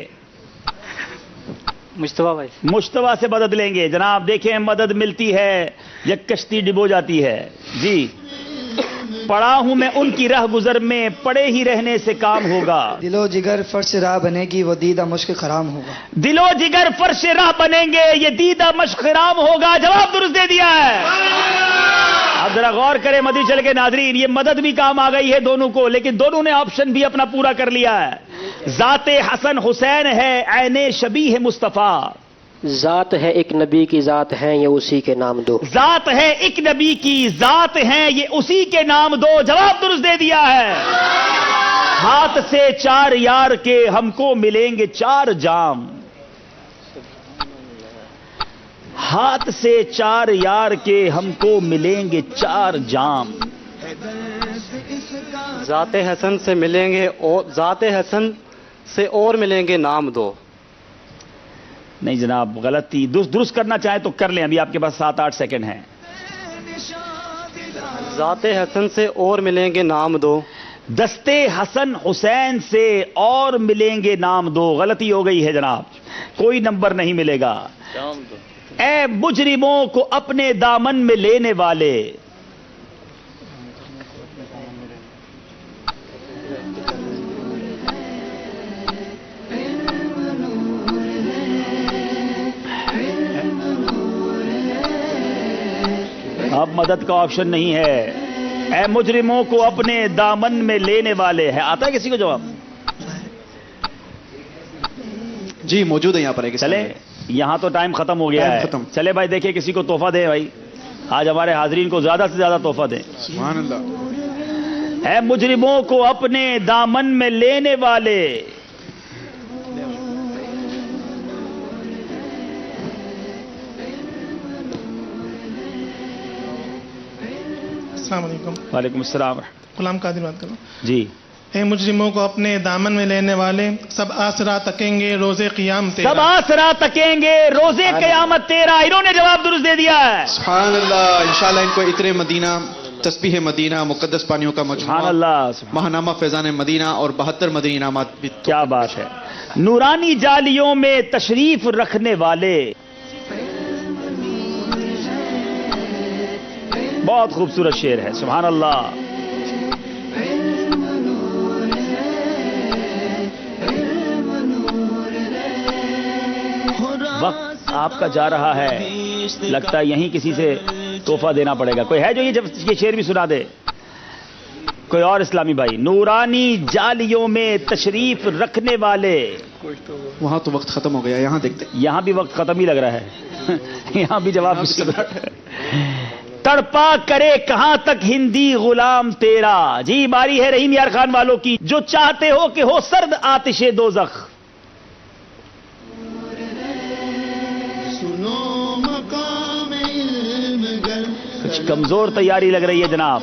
مشتبہ بھائی. مشتبہ سے مدد لیں گے. جناب دیکھیں مدد ملتی ہے یا کشتی ڈبو جاتی ہے. جی پڑا ہوں میں ان کی راہ گزر میں, پڑے ہی رہنے سے کام ہوگا. دل و جگر فرش راہ بنے گی وہ دیدہ مشق خرام ہوگا. دل و جگر فرش راہ بنیں گے یہ دیدہ مشق خرام ہوگا. جواب درست دے دیا ہے. اب ذرا غور کریں مدنی چل کے ناظرین, یہ مدد بھی کام آ گئی ہے دونوں کو, لیکن دونوں نے آپشن بھی اپنا پورا کر لیا ہے. ذات حسن حسین ہے عین شبیہ مصطفیٰ. ذات ہے ایک نبی کی ذات ہے یہ اسی کے نام دو. ذات ہے ایک نبی کی ذات ہے یہ اسی کے نام دو. جواب درست دے دیا ہے. ہاتھ سے 4 یار کے ہم کو ملیں گے 4 جام. ہاتھ سے 4 یار کے ہم کو ملیں گے 4 جام. ذات حسن سے ملیں گے اور ذات حسن سے اور ملیں گے نام دو. نہیں جناب غلطی, درست کرنا چاہیں تو کر لیں, ابھی آپ کے پاس 7-8 سیکنڈ ہیں. ذات حسن سے اور ملیں گے نام دو. دستے حسن حسین سے اور ملیں گے نام دو. غلطی ہو گئی ہے جناب, کوئی نمبر نہیں ملے گا. اے مجرموں کو اپنے دامن میں لینے والے. اب مدد کا آپشن نہیں ہے. اے مجرموں کو اپنے دامن میں لینے والے ہے. آتا ہے کسی کو جواب؟ جی موجود ہے یہاں پر. چلے یہاں تو ٹائم ختم ہو گیا ہے. چلے بھائی دیکھیں کسی کو تحفہ دیں بھائی, آج ہمارے حاضرین کو زیادہ سے زیادہ تحفہ دیں. سبحان اللہ. اے مجرموں کو اپنے دامن میں لینے والے. السلام علیکم. وعلیکم السلام. غلام قادر بات کر رہا ہوں. جی. اے مجرموں کو اپنے دامن میں لینے والے, سب آسرا تکیں گے روزے قیام تیرا. سب آسرا تکیں گے روزے قیامت تیرا. انہوں نے جواب درست دے دیا ہے. سبحان اللہ. انشاءاللہ ان کو عطر مدینہ, تسبیح مدینہ, مقدس پانیوں کا مجموعہ, سبحان اللہ, ماہنامہ فیضان مدینہ اور 72 مدنی انعامات بھی. کیا بات ہے. نورانی جالیوں میں تشریف رکھنے والے. بہت خوبصورت شعر ہے. سبحان اللہ. وقت آپ کا جا رہا ہے, لگتا ہے یہیں کسی سے تحفہ دینا پڑے گا. کوئی ہے جو یہ شعر بھی سنا دے؟ کوئی اور اسلامی بھائی؟ نورانی جالیوں میں تشریف رکھنے والے. وہاں تو وقت ختم ہو گیا, یہاں دیکھتے. یہاں بھی وقت ختم ہی لگ رہا ہے. یہاں بھی جواب بھی سنا. تڑپا کرے کہاں تک ہندی غلام تیرا. جی باری ہے رحیم یار خان والوں کی. جو چاہتے ہو کہ ہو سرد آتش دوزخ. کچھ کمزور تیاری لگ رہی ہے جناب.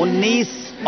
19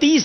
30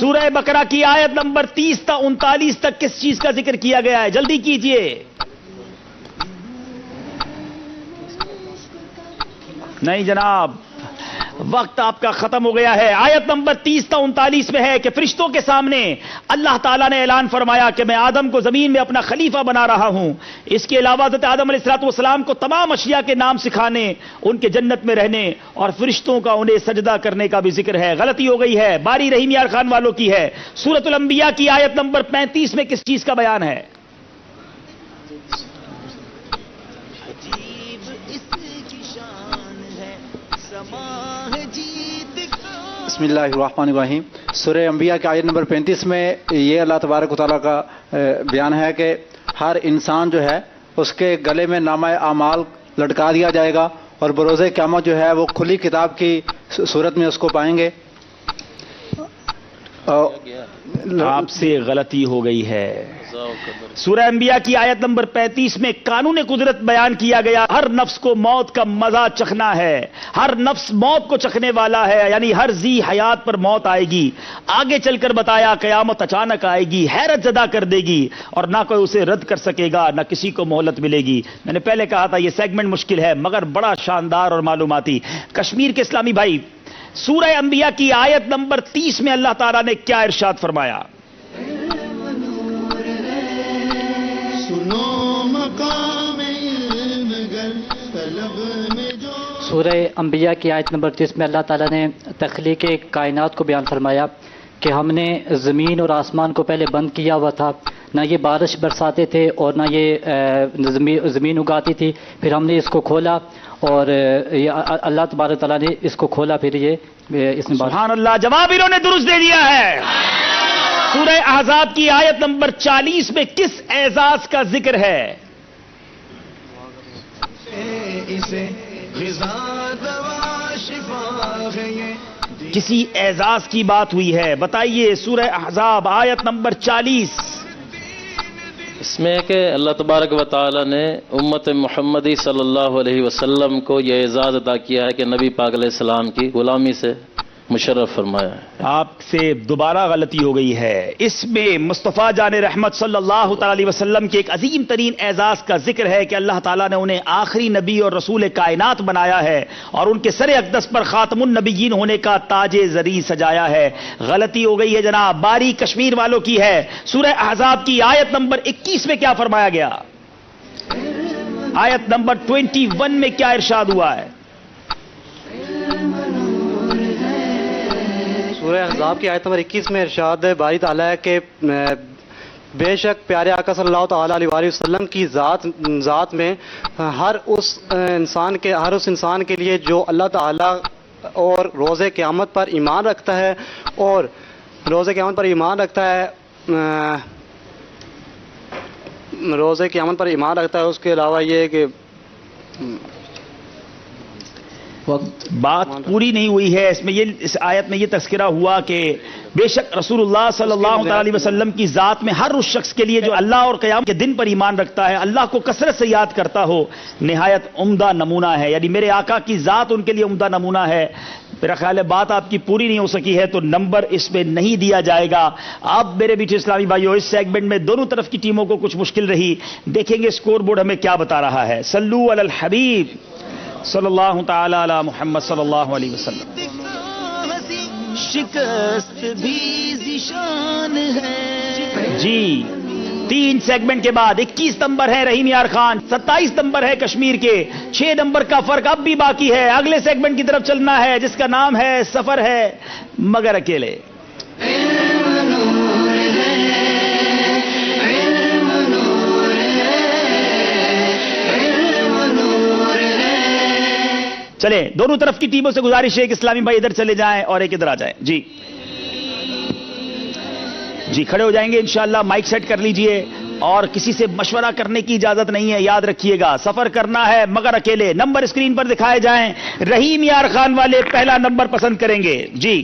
سورہ بقرہ کی آیت نمبر 30 تا 39 تک کس چیز کا ذکر کیا گیا ہے؟ جلدی کیجئے. نہیں جناب، وقت آپ کا ختم ہو گیا ہے. آیت نمبر 30 تا 39 میں ہے کہ فرشتوں کے سامنے اللہ تعالیٰ نے اعلان فرمایا کہ میں آدم کو زمین میں اپنا خلیفہ بنا رہا ہوں. اس کے علاوہ حضرت آدم علیہ السلام کو تمام اشیاء کے نام سکھانے، ان کے جنت میں رہنے اور فرشتوں کا انہیں سجدہ کرنے کا بھی ذکر ہے. غلطی ہو گئی ہے، باری رحیم یار خان والوں کی ہے. سورۃ الانبیاء کی آیت نمبر 35 میں کس چیز کا بیان ہے؟ بسم اللہ الرحمن الرحیم. سورہ انبیاء کی آیت نمبر 35 میں یہ اللہ تبارک و تعالیٰ کا بیان ہے کہ ہر انسان جو ہے اس کے گلے میں نامہ اعمال لٹکا دیا جائے گا اور بروز قیامت جو ہے وہ کھلی کتاب کی صورت میں اس کو پائیں گے. آپ سے غلطی ہو گئی ہے. سورہ انبیاء کی آیت نمبر 35 میں قانون قدرت بیان کیا گیا. ہر نفس کو موت کا مزہ چکھنا ہے، ہر نفس موت کو چکھنے والا ہے، یعنی ہر ذی حیات پر موت آئے گی. آگے چل کر بتایا قیامت اچانک آئے گی، حیرت زدہ کر دے گی اور نہ کوئی اسے رد کر سکے گا، نہ کسی کو مہلت ملے گی. میں نے پہلے کہا تھا یہ سیگمنٹ مشکل ہے مگر بڑا شاندار اور معلوماتی. کشمیر کے اسلامی بھائی، سورہ انبیاء کی آیت نمبر 30 میں اللہ تعالیٰ نے کیا ارشاد فرمایا؟ سورہ انبیاء کی آیت نمبر 30 میں اللہ تعالیٰ نے تخلیق کائنات کو بیان فرمایا کہ ہم نے زمین اور آسمان کو پہلے بند کیا ہوا تھا، نہ یہ بارش برساتے تھے اور نہ یہ زمین اگاتی تھی. پھر ہم نے اس کو کھولا اور اللہ تبارک تعالیٰ نے اس کو کھولا، پھر یہ اس نے سبحان اللہ، جواب انہوں نے درست دے دیا ہے. سورہ احزاب کی آیت نمبر 40 میں کس اعزاز کا ذکر ہے؟ کسی اعزاز کی بات ہوئی ہے، بتائیے. سورہ احزاب آیت نمبر 40. اس میں کہ اللہ تبارک و تعالی نے امت محمدی صلی اللہ علیہ وسلم کو یہ اعزاز عطا کیا ہے کہ نبی پاک علیہ السلام کی غلامی سے مشرف فرمایا ہے. آپ سے دوبارہ غلطی ہو گئی ہے. اس میں مصطفیٰ جان رحمت صلی اللہ تعالی علیہ وسلم کے ایک عظیم ترین اعزاز کا ذکر ہے کہ اللہ تعالیٰ نے انہیں آخری نبی اور رسول کائنات بنایا ہے اور ان کے سر اقدس پر خاتم النبیین ہونے کا تاج زری سجایا ہے. غلطی ہو گئی ہے جناب، باری کشمیر والوں کی ہے. سورہ احزاب کی آیت نمبر 21 میں کیا فرمایا گیا؟ آیت نمبر 21 میں کیا ارشاد ہوا ہے؟ سورہ احزاب کی آیت نمبر 21 میں ارشاد باری تعالیٰ ہے کہ بے شک پیارے آقا صلی اللہ تعالیٰ علیہ وآلہ وسلم کی ذات میں ہر اس انسان کے لیے جو اللہ تعالیٰ اور روز قیامت پر ایمان رکھتا ہے اس کے علاوہ یہ کہ بات پوری نہیں ہوئی ہے. اس آیت میں یہ تذکرہ ہوا کہ بے شک رسول اللہ صلی اللہ علیہ وسلم کی ذات میں ہر اس شخص کے لیے جو اللہ اور قیامت کے دن پر ایمان رکھتا ہے، اللہ کو کثرت سے یاد کرتا ہو، نہایت عمدہ نمونہ ہے. یعنی میرے آقا کی ذات ان کے لیے عمدہ نمونہ ہے. میرا خیال ہے بات آپ کی پوری نہیں ہو سکی ہے تو نمبر اس میں نہیں دیا جائے گا. اب میرے بیٹے اسلامی بھائیو، اس سیگمنٹ میں دونوں طرف کی ٹیموں کو کچھ مشکل رہی. دیکھیں گے اسکور بورڈ ہمیں کیا بتا رہا ہے. صلو علی الحبیب صلی اللہ تعالی علی محمد صلی اللہ علیہ وسلم. شکست بھی ذیشان ہے. جی 3 سیگمنٹ کے بعد 21 نمبر ہے رحیم یار خان، 27 نمبر ہے کشمیر کے. 6 نمبر کا فرق اب بھی باقی ہے. اگلے سیگمنٹ کی طرف چلنا ہے جس کا نام ہے سفر ہے مگر اکیلے. چلیں دونوں طرف کی ٹیموں سے گزارش ہے کہ اسلامی بھائی ادھر چلے جائیں اور ایک ادھر آ جائیں. جی کھڑے ہو جائیں گے انشاءاللہ. مائک سیٹ کر لیجئے اور کسی سے مشورہ کرنے کی اجازت نہیں ہے. یاد رکھیے گا سفر کرنا ہے مگر اکیلے. نمبر اسکرین پر دکھائے جائیں. رحیم یار خان والے پہلا نمبر پسند کریں گے. جی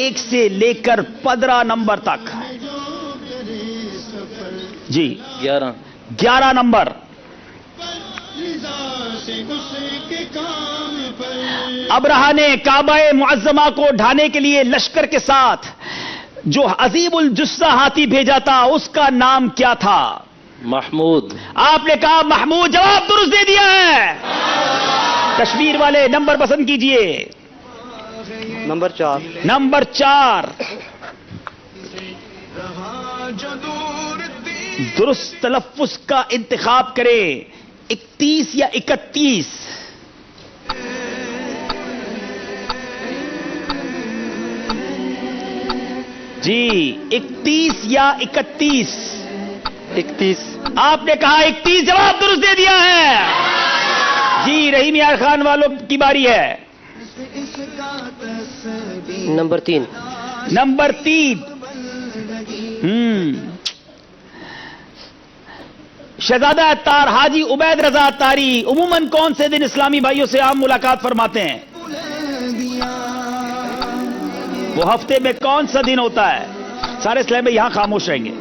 1 سے لے کر 15 نمبر تک. جی 11 نمبر. ابرہہ نے کعبہ معظمہ کو ڈھانے کے لیے لشکر کے ساتھ جو عظیم الجثہ ہاتھی بھیجا تھا اس کا نام کیا تھا؟ محمود. آپ نے کہا محمود، جواب درست دے دیا ہے. کشمیر والے نمبر پسند کیجئے. نمبر 4. نمبر 4. درست تلفظ کا انتخاب کریں، 31 یا 31. جی 31 یا 31؟ 31. آپ نے کہا 31، جواب درست دے دیا ہے. جی رحیم یار خان والوں کی باری ہے. نمبر 3. نمبر 3. شہزادہ اتار حاجی عبید رضا اتاری عموماً کون سے دن اسلامی بھائیوں سے عام ملاقات فرماتے ہیں؟ وہ ہفتے میں کون سا دن ہوتا ہے؟ سارے اسلام میں یہاں خاموش رہیں گے.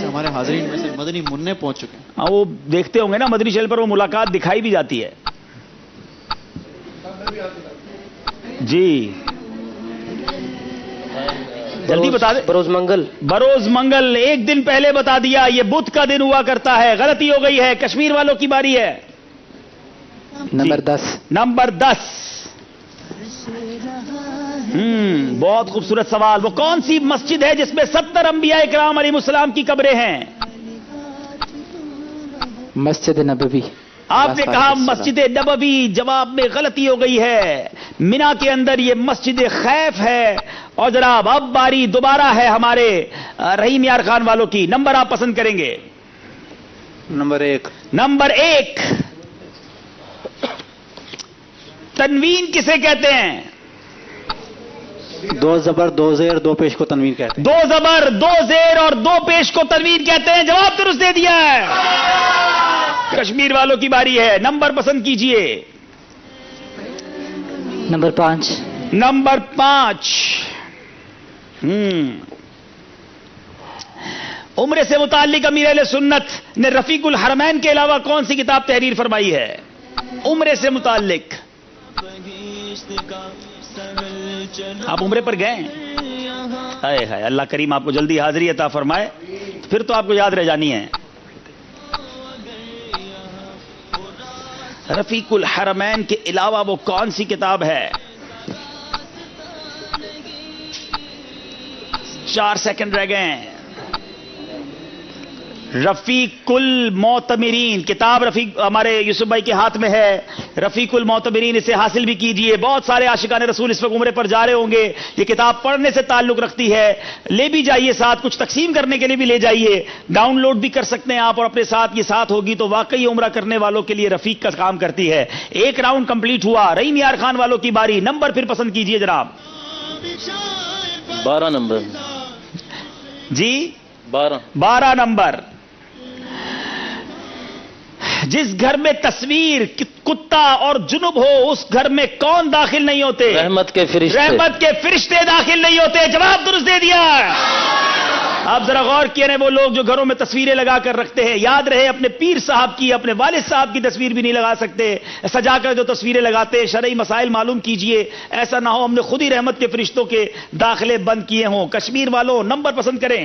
ہمارے حاضرین میں سے مدنی منع پہنچ چکے ہیں. ہاں وہ دیکھتے ہوں گے نا مدنی چینل پر، وہ ملاقات دکھائی بھی جاتی ہے. جی جلدی بتا دیں. بروز منگل. بروز منگل ایک دن پہلے بتا دیا، یہ بدھ کا دن ہوا کرتا ہے. غلطی ہو گئی ہے. کشمیر والوں کی باری ہے. نمبر 10. نمبر 10. بہت خوبصورت سوال. وہ کون سی مسجد ہے جس میں 70 انبیاء اکرام علیہ السلام کی قبریں ہیں؟ مسجد نبوی. آپ نے کہا مسجد نبوی، جواب میں غلطی ہو گئی ہے. مینا کے اندر یہ مسجد خیف ہے. اور جناب اب باری دوبارہ ہے ہمارے رحیم یار خان والوں کی. نمبر آپ پسند کریں گے. نمبر 1. نمبر 1. تنوین کسے کہتے ہیں؟ 2 زبر 2 زیر 2 پیش کو تنوین کہتے ہیں. 2 زبر 2 زیر اور 2 پیش کو تنوین کہتے ہیں. جواب درست دے دیا ہے. کشمیر والوں کی باری ہے. نمبر پسند کیجئے. نمبر 5. نمبر 5. عمرے سے متعلق امیر اہل سنت نے رفیق الحرمین کے علاوہ کون سی کتاب تحریر فرمائی ہے؟ عمرے سے متعلق. آپ عمرے پر گئے ہیں؟ ہائے ہائے، اللہ کریم آپ کو جلدی حاضری عطا فرمائے. پھر تو آپ کو یاد رہ جانی ہے. رفیق الحرمین کے علاوہ وہ کون سی کتاب ہے؟ 4 سیکنڈ رہ گئے ہیں. رفیق المعتمرین کتاب رفیق ہمارے یوسف بھائی کے ہاتھ میں ہے. رفیق المعتمرین، اسے حاصل بھی کیجئے. بہت سارے عاشقان رسول اس وقت عمرے پر جا رہے ہوں گے. یہ کتاب پڑھنے سے تعلق رکھتی ہے. لے بھی جائیے ساتھ، کچھ تقسیم کرنے کے لیے بھی لے جائیے. ڈاؤن لوڈ بھی کر سکتے ہیں آپ، اور اپنے ساتھ یہ ساتھ ہوگی تو واقعی عمرہ کرنے والوں کے لیے رفیق کا کام کرتی ہے. ایک راؤنڈ کمپلیٹ ہوا. رحیم یار خان والوں کی باری. نمبر پھر پسند کیجئے جناب. 12 نمبر. جی 12 نمبر. جس گھر میں تصویر، کتا اور جنب ہو اس گھر میں کون داخل نہیں ہوتے؟ رحمت کے فرشتے. رحمت کے فرشتے داخل نہیں ہوتے. جواب درست دے دیا. آپ ذرا غور کیے نا، وہ لوگ جو گھروں میں تصویریں لگا کر رکھتے ہیں، یاد رہے اپنے پیر صاحب کی، اپنے والد صاحب کی تصویر بھی نہیں لگا سکتے. سجا کر جو تصویریں لگاتے ہیں، شرعی مسائل معلوم کیجئے. ایسا نہ ہو ہم نے خود ہی رحمت کے فرشتوں کے داخلے بند کیے ہوں. کشمیر والوں نمبر پسند کریں.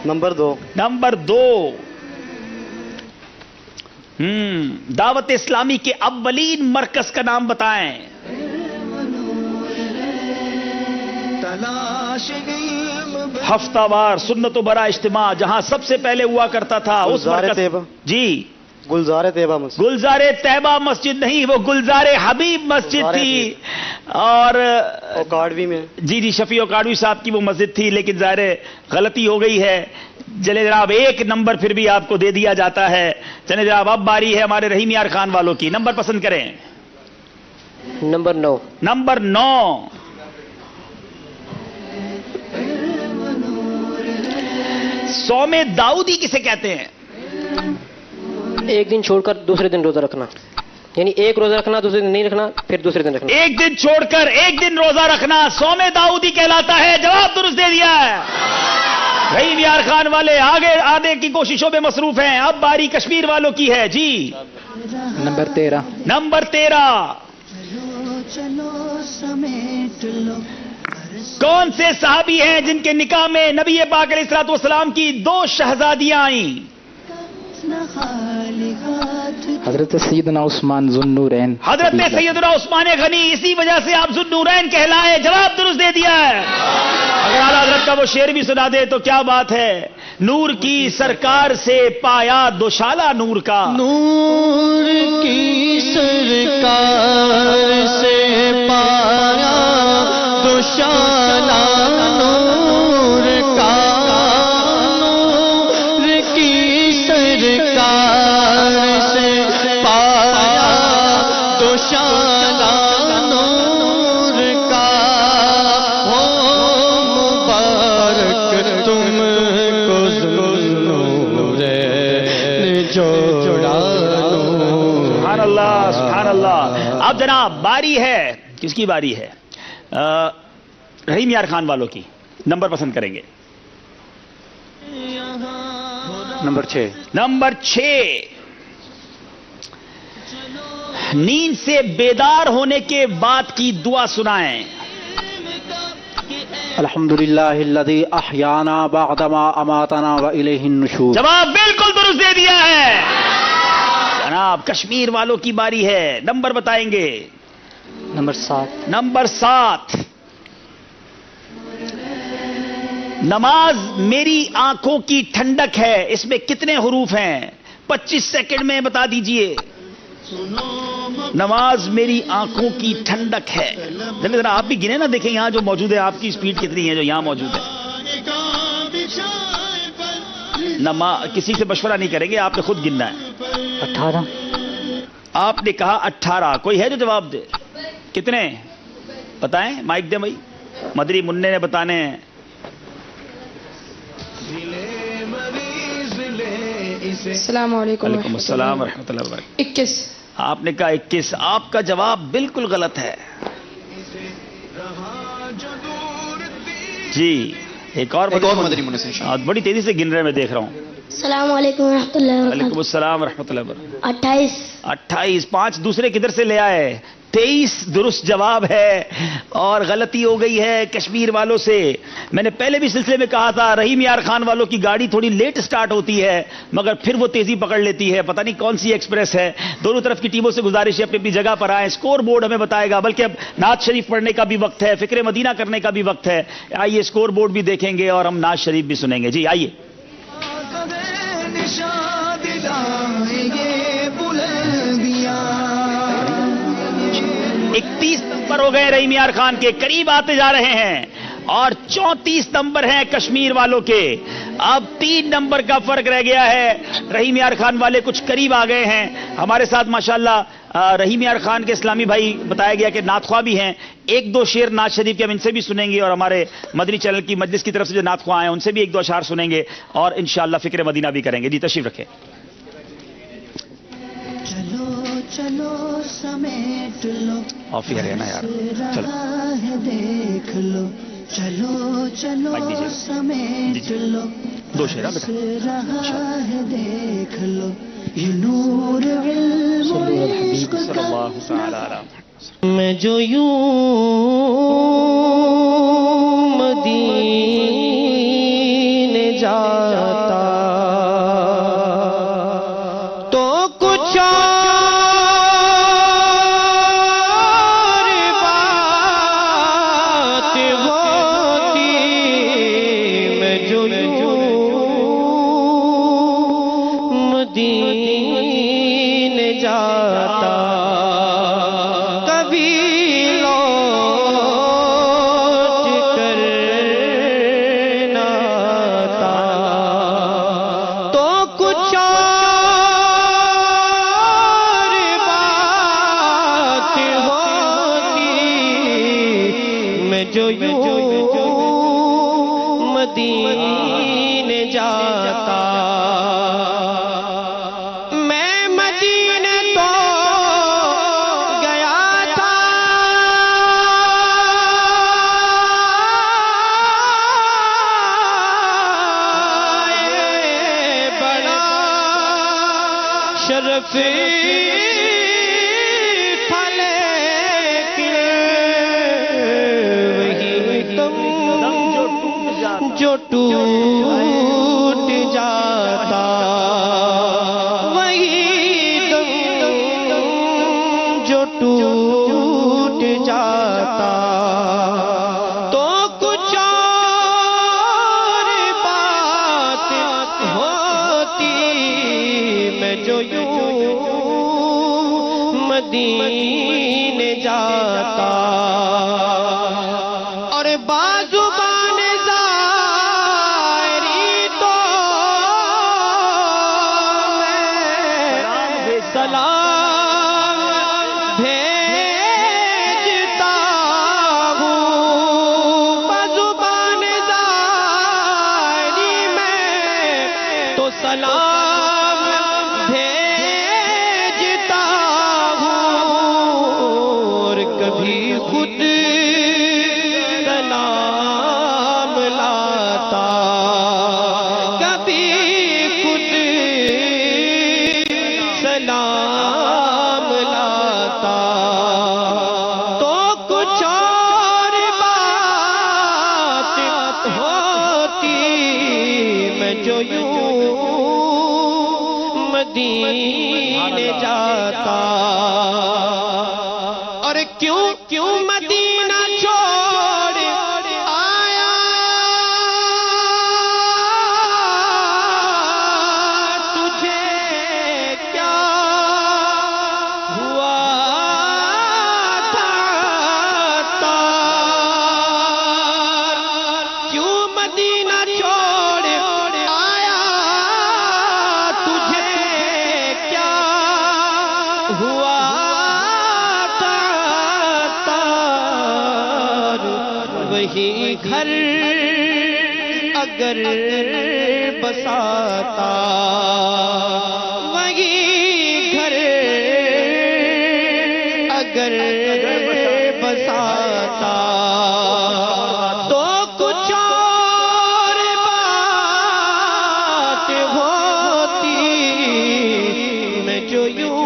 نمبر 2. نمبر 2. دعوت اسلامی کے اولین مرکز کا نام بتائیں. ہفتہ وار سنت و برا اجتماع جہاں سب سے پہلے ہوا کرتا تھا اس مرکز. جی گلزار طیبہ مسجد. گلزار طیبہ مسجد نہیں، وہ گلزار حبیب مسجد تھی. اور اوکاڑوی میں جی شفیع اوکاڑوی صاحب کی وہ مسجد تھی، لیکن ظاہر غلطی ہو گئی ہے. چلے جناب 1 نمبر پھر بھی آپ کو دے دیا جاتا ہے. چلے جناب اب باری ہے ہمارے رحیم یار خان والوں کی. نمبر پسند کریں. نمبر 9. نمبر 9. صوم داؤدی کسے کہتے ہیں؟ ایک دن چھوڑ کر دوسرے دن روزہ رکھنا. یعنی ایک روزہ رکھنا دوسرے دن نہیں رکھنا پھر دوسرے دن رکھنا. ایک دن چھوڑ کر ایک دن روزہ رکھنا صوم داؤدی کہلاتا ہے. جواب درست دے دیا ہے. رحیم یار خان والے آگے آنے کی کوششوں میں مصروف ہیں. اب باری کشمیر والوں کی ہے. جی نمبر 13. نمبر 13. کون سے صحابی ہیں جن کے نکاح میں نبی پاک علیہ الصلوۃ والسلام کی 2 شہزادیاں آئیں؟ حضرت سیدنا عثمان ذوالنورین. حضرت سیدنا عثمان غنی. اسی وجہ سے آپ ذوالنورین کہلائے. جواب درست دے دیا ہے. اگر اعلیٰ حضرت کا وہ شعر بھی سنا دے تو کیا بات ہے. نور کی سرکار سے پایا دوشالہ نور کا. نور کی سرکار سے پایا دوشالہ نور کا. نور کی سرکار سے پایا دوشالہ نور کا. ہو مبارک تم کو ذوالنورین جوڑا. سبحان اللہ سبحان اللہ. اب جناب باری ہے. کس کی باری ہے؟ رحیم یار خان والوں کی. نمبر پسند کریں گے. نمبر 6. نمبر 6. نیند سے بیدار ہونے کے بعد کی دعا سنائیں. الحمدللہ الذی احیانا بعدما اماتنا والیہ النشور. جواب بالکل درست دے دیا ہے. جناب کشمیر والوں کی باری ہے. نمبر بتائیں گے. نمبر 7. نمبر 7. نماز میری آنکھوں کی ٹھنڈک ہے. اس میں کتنے حروف ہیں؟ 25 سیکنڈ میں بتا دیجئے. نماز میری آنکھوں کی ٹھنڈک ہے. ذرا آپ بھی گنے نا. دیکھیں یہاں جو موجود ہے آپ کی سپیڈ کتنی ہے جو یہاں موجود ہے. کسی سے مشورہ نہیں کریں گے. آپ نے خود گننا ہے. 18. آپ نے کہا 18. کوئی ہے جو جواب دے؟ کتنے بتائیں. مائک دیں بھائی. مدری مننے نے بتانے ہیں. السلام علیکم. وعلیکم السلام ورحمۃ اللہ وبرکاتہ. 21. آپ نے کہا 21. آپ کا جواب بالکل غلط ہے. جی ایک اور مدری مننے سے. بڑی تیزی سے گن رہے میں دیکھ رہا ہوں. السلام علیکم ورحمۃ اللہ وبرکاتہ. وعلیکم السلام ورحمۃ اللہ وبرکاتہ. 28. 28. 5 دوسرے کدھر سے لے آئے؟ 23 درست جواب ہے. اور غلطی ہو گئی ہے کشمیر والوں سے. میں نے پہلے بھی سلسلے میں کہا تھا رحیم یار خان والوں کی گاڑی تھوڑی لیٹ سٹارٹ ہوتی ہے مگر پھر وہ تیزی پکڑ لیتی ہے. پتہ نہیں کون سی ایکسپریس ہے. دونوں طرف کی ٹیموں سے گزارش ہے اپنی اپنی جگہ پر آئیں. اسکور بورڈ ہمیں بتائے گا. بلکہ اب نعت شریف پڑھنے کا بھی وقت ہے. فکر مدینہ کرنے کا بھی وقت ہے. آئیے اسکور بورڈ بھی دیکھیں گے اور ہم نعت شریف بھی سنیں گے. جی آئیے. 31 نمبر ہو گئے رحیم یار خان کے. قریب آتے جا رہے ہیں. اور 34 نمبر ہیں کشمیر والوں کے. اب 3 نمبر کا فرق رہ گیا ہے. رحیم یار خان والے کچھ قریب آ گئے ہیں. ہمارے ساتھ ماشاءاللہ رحیم یار خان کے اسلامی بھائی بتایا گیا کہ نعت خواہ بھی ہیں. 1-2 شعر نعت شریف کے ہم ان سے بھی سنیں گے اور ہمارے مدنی چینل کی مجلس کی طرف سے جو نعت خواہ ہیں ان سے بھی 1-2 اشعار سنیں گے اور انشاءاللہ فکر مدینہ بھی کریں گے. جی تشریف رکھیں. چلو سمیٹ لو آف ہی ہے نا یار. چلو دیکھ لو. چلو چلو سمیٹ لو. 2 شعر رہا ہے دیکھ لو. یہ نور علم صلی اللہ تعالی علیہ. میں جو یوں مدینے جاتا تو کچھ جو یوں مدینے جاتا میں مدینے تو جو ٹوٹ جاتا وہی دم جو ٹوٹ جاتا تو کچھ اور بات ہوتی میں جو یوں مدینے جاتا اور بازوبان ظاہری تو میں سلام بھیجتا ہوں بازوبان ظاہری میں تو سلام بھیجتا ہوں اور کبھی خود سلام لاتا کبھی خود سلام لاتا تو کچھ اور بات ہوتی میں جو یوں مدینے جاتا اور کیوں مدینہ چھوڑ آیا تجھے کیا ہوا تھا تار کیوں مدینہ چھوڑ آیا تجھے کیا ہوا تھا تار وہی گھر اگر بساتا وہی گھر اگر بساتا تو کچھ اور بات ہوتی میں جو یوں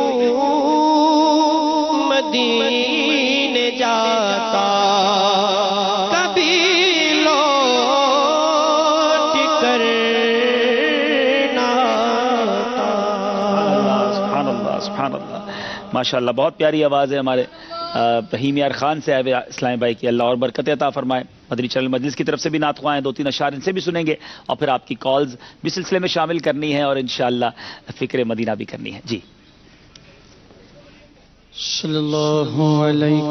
مدینے جاتا کبھی لوٹ کر نہ سبحان اللہ سبحان اللہ ماشاءاللہ بہت پیاری آواز ہے ہمارے رحیم یار خان سے آئے اسلام بھائی کی اللہ اور برکت عطا فرمائے مدنی چینل مجلس کی طرف سے بھی نعت خواہیں 2-3 اشعار ان سے بھی سنیں گے اور پھر آپ کی کالز بھی سلسلے میں شامل کرنی ہے اور انشاءاللہ فکر مدینہ بھی کرنی ہے جی صلی اللہ علیہ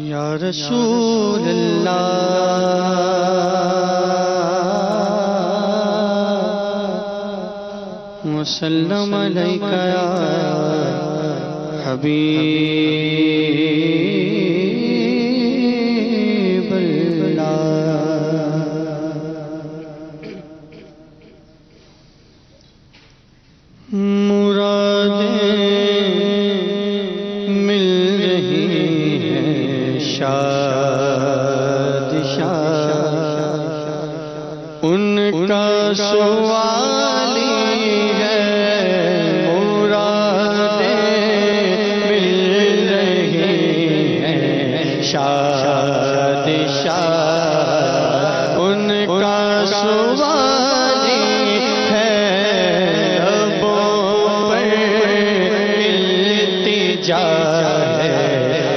یا رسول اللہ وسلم علیک یا حبیب اللہ مرادیں مل رہی ہیں شاد شاد ان کا سوالی ہے مرادیں مل رہی ہیں شاد شاد ان کا سوالی ہے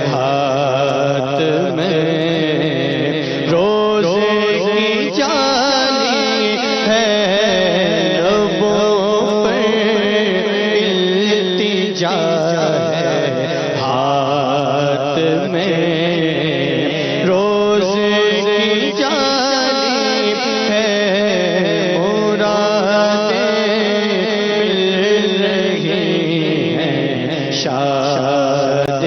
ہاتھ میں روزے کی جالی ہے ربوں پہ التجا ہے ہاتھ میں روزے کی جالی ہے مرادیں مل رہی ہیں شاد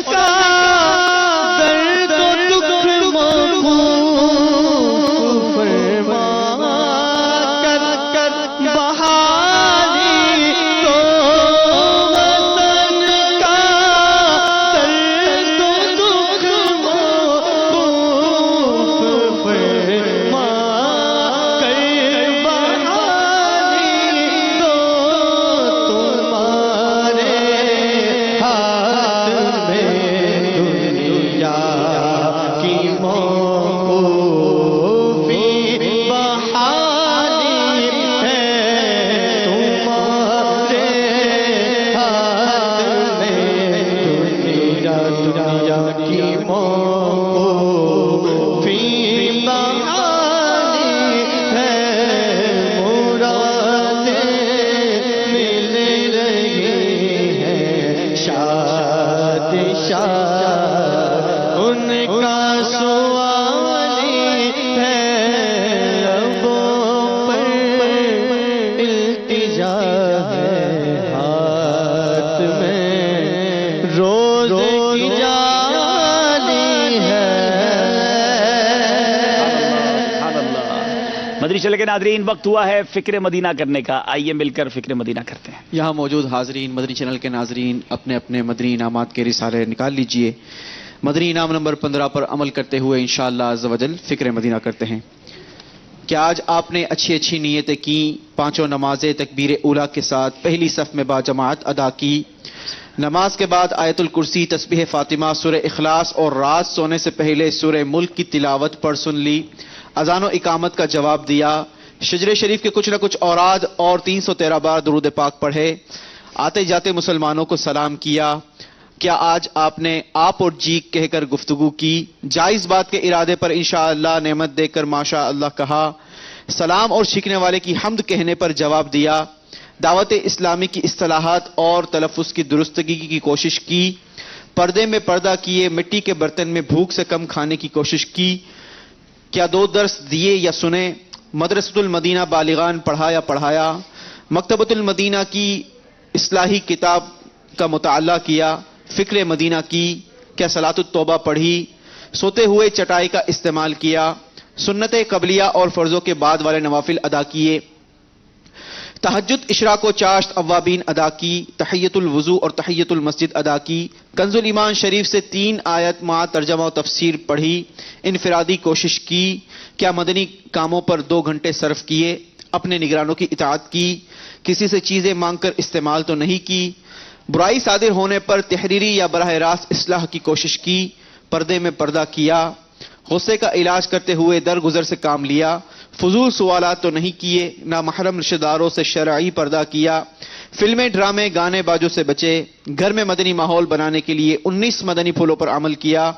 کا درد و دکھ موقوف فرما کر بحالی تو وطن کا درد و دکھ موقوف فرما کر بحالی تو تمہارے ہاتھ میں دنیا کی موقوفی بحالی ہے، تمہارے ہاتھ میں دنیا کی موقوفی بحالی ہے، مرادیں مل رہی ہیں شاد شاد ان کا سوالی ہے، لبوں پر التجا ہے، ہاتھ میں روز کی جالی ہے۔ مدری چلے کے ناظرین، وقت ہوا ہے فکر مدینہ کرنے کا، آئیے مل کر فکر مدینہ کرتے ہیں۔ یہاں موجود حاضرین مدنی چینل کے ناظرین اپنے اپنے مدنی انعامات کے رسالے نکال لیجئے۔ مدنی انعام نمبر 15 پر عمل کرتے ہوئے انشاءاللہ عز و جل فکر مدینہ کرتے ہیں۔ کیا آج آپ نے اچھی اچھی نیتیں کی، پانچوں نمازیں تکبیر اولیٰ کے ساتھ پہلی صف میں با جماعت ادا کی، نماز کے بعد آیت الکرسی، تسبیح فاطمہ، سورہ اخلاص اور رات سونے سے پہلے سورہ ملک کی تلاوت پڑھ سن لی، اذان و اقامت کا جواب دیا، شجر شریف کے کچھ نہ کچھ اوراد اور 313 بار درود پاک پڑھے، آتے جاتے مسلمانوں کو سلام کیا؟ کیا آج آپ نے آپ اور جی کہہ کر گفتگو کی، جائز بات کے ارادے پر انشاءاللہ نعمت دے کر ماشاء اللہ کہا، سلام اور چھینکنے والے کی حمد کہنے پر جواب دیا، دعوت اسلامی کی اصطلاحات اور تلفظ کی درستگی کی کوشش کی، پردے میں پردہ کیے، مٹی کے برتن میں بھوک سے کم کھانے کی کوشش کی؟ کیا 2 درس دیے یا سنے؟ مدرسۃ المدینہ بالغان پڑھا یا پڑھایا؟ مکتبۃ المدینہ کی اصلاحی کتاب کا مطالعہ کیا؟ فکر مدینہ کی؟ کیا صلاۃ التوبہ پڑھی؟ سوتے ہوئے چٹائی کا استعمال کیا؟ سنت قبلیہ اور فرضوں کے بعد والے نوافل ادا کیے؟ تہجد، اشراق و چاشت، اوابین ادا کی؟ تحیت الوضو اور تحیت المسجد ادا کی؟ کنز الایمان شریف سے 3 آیت مع ترجمہ و تفسیر پڑھی؟ انفرادی کوشش کی؟ کیا مدنی کاموں پر 2 گھنٹے صرف کیے؟ اپنے نگرانوں کی اطاعت کی؟ کسی سے چیزیں مانگ کر استعمال تو نہیں کی؟ برائی صادر ہونے پر تحریری یا براہ راست اصلاح کی کوشش کی؟ پردے میں پردہ کیا؟ غصے کا علاج کرتے ہوئے درگزر سے کام لیا؟ فضول سوالات تو نہیں کیے؟ نامحرم رشتہ داروں سے شرعی پردہ کیا؟ فلمیں، ڈرامے، گانے بازوں سے بچے؟ گھر میں مدنی ماحول بنانے کے لیے 19 مدنی پھولوں پر عمل کیا؟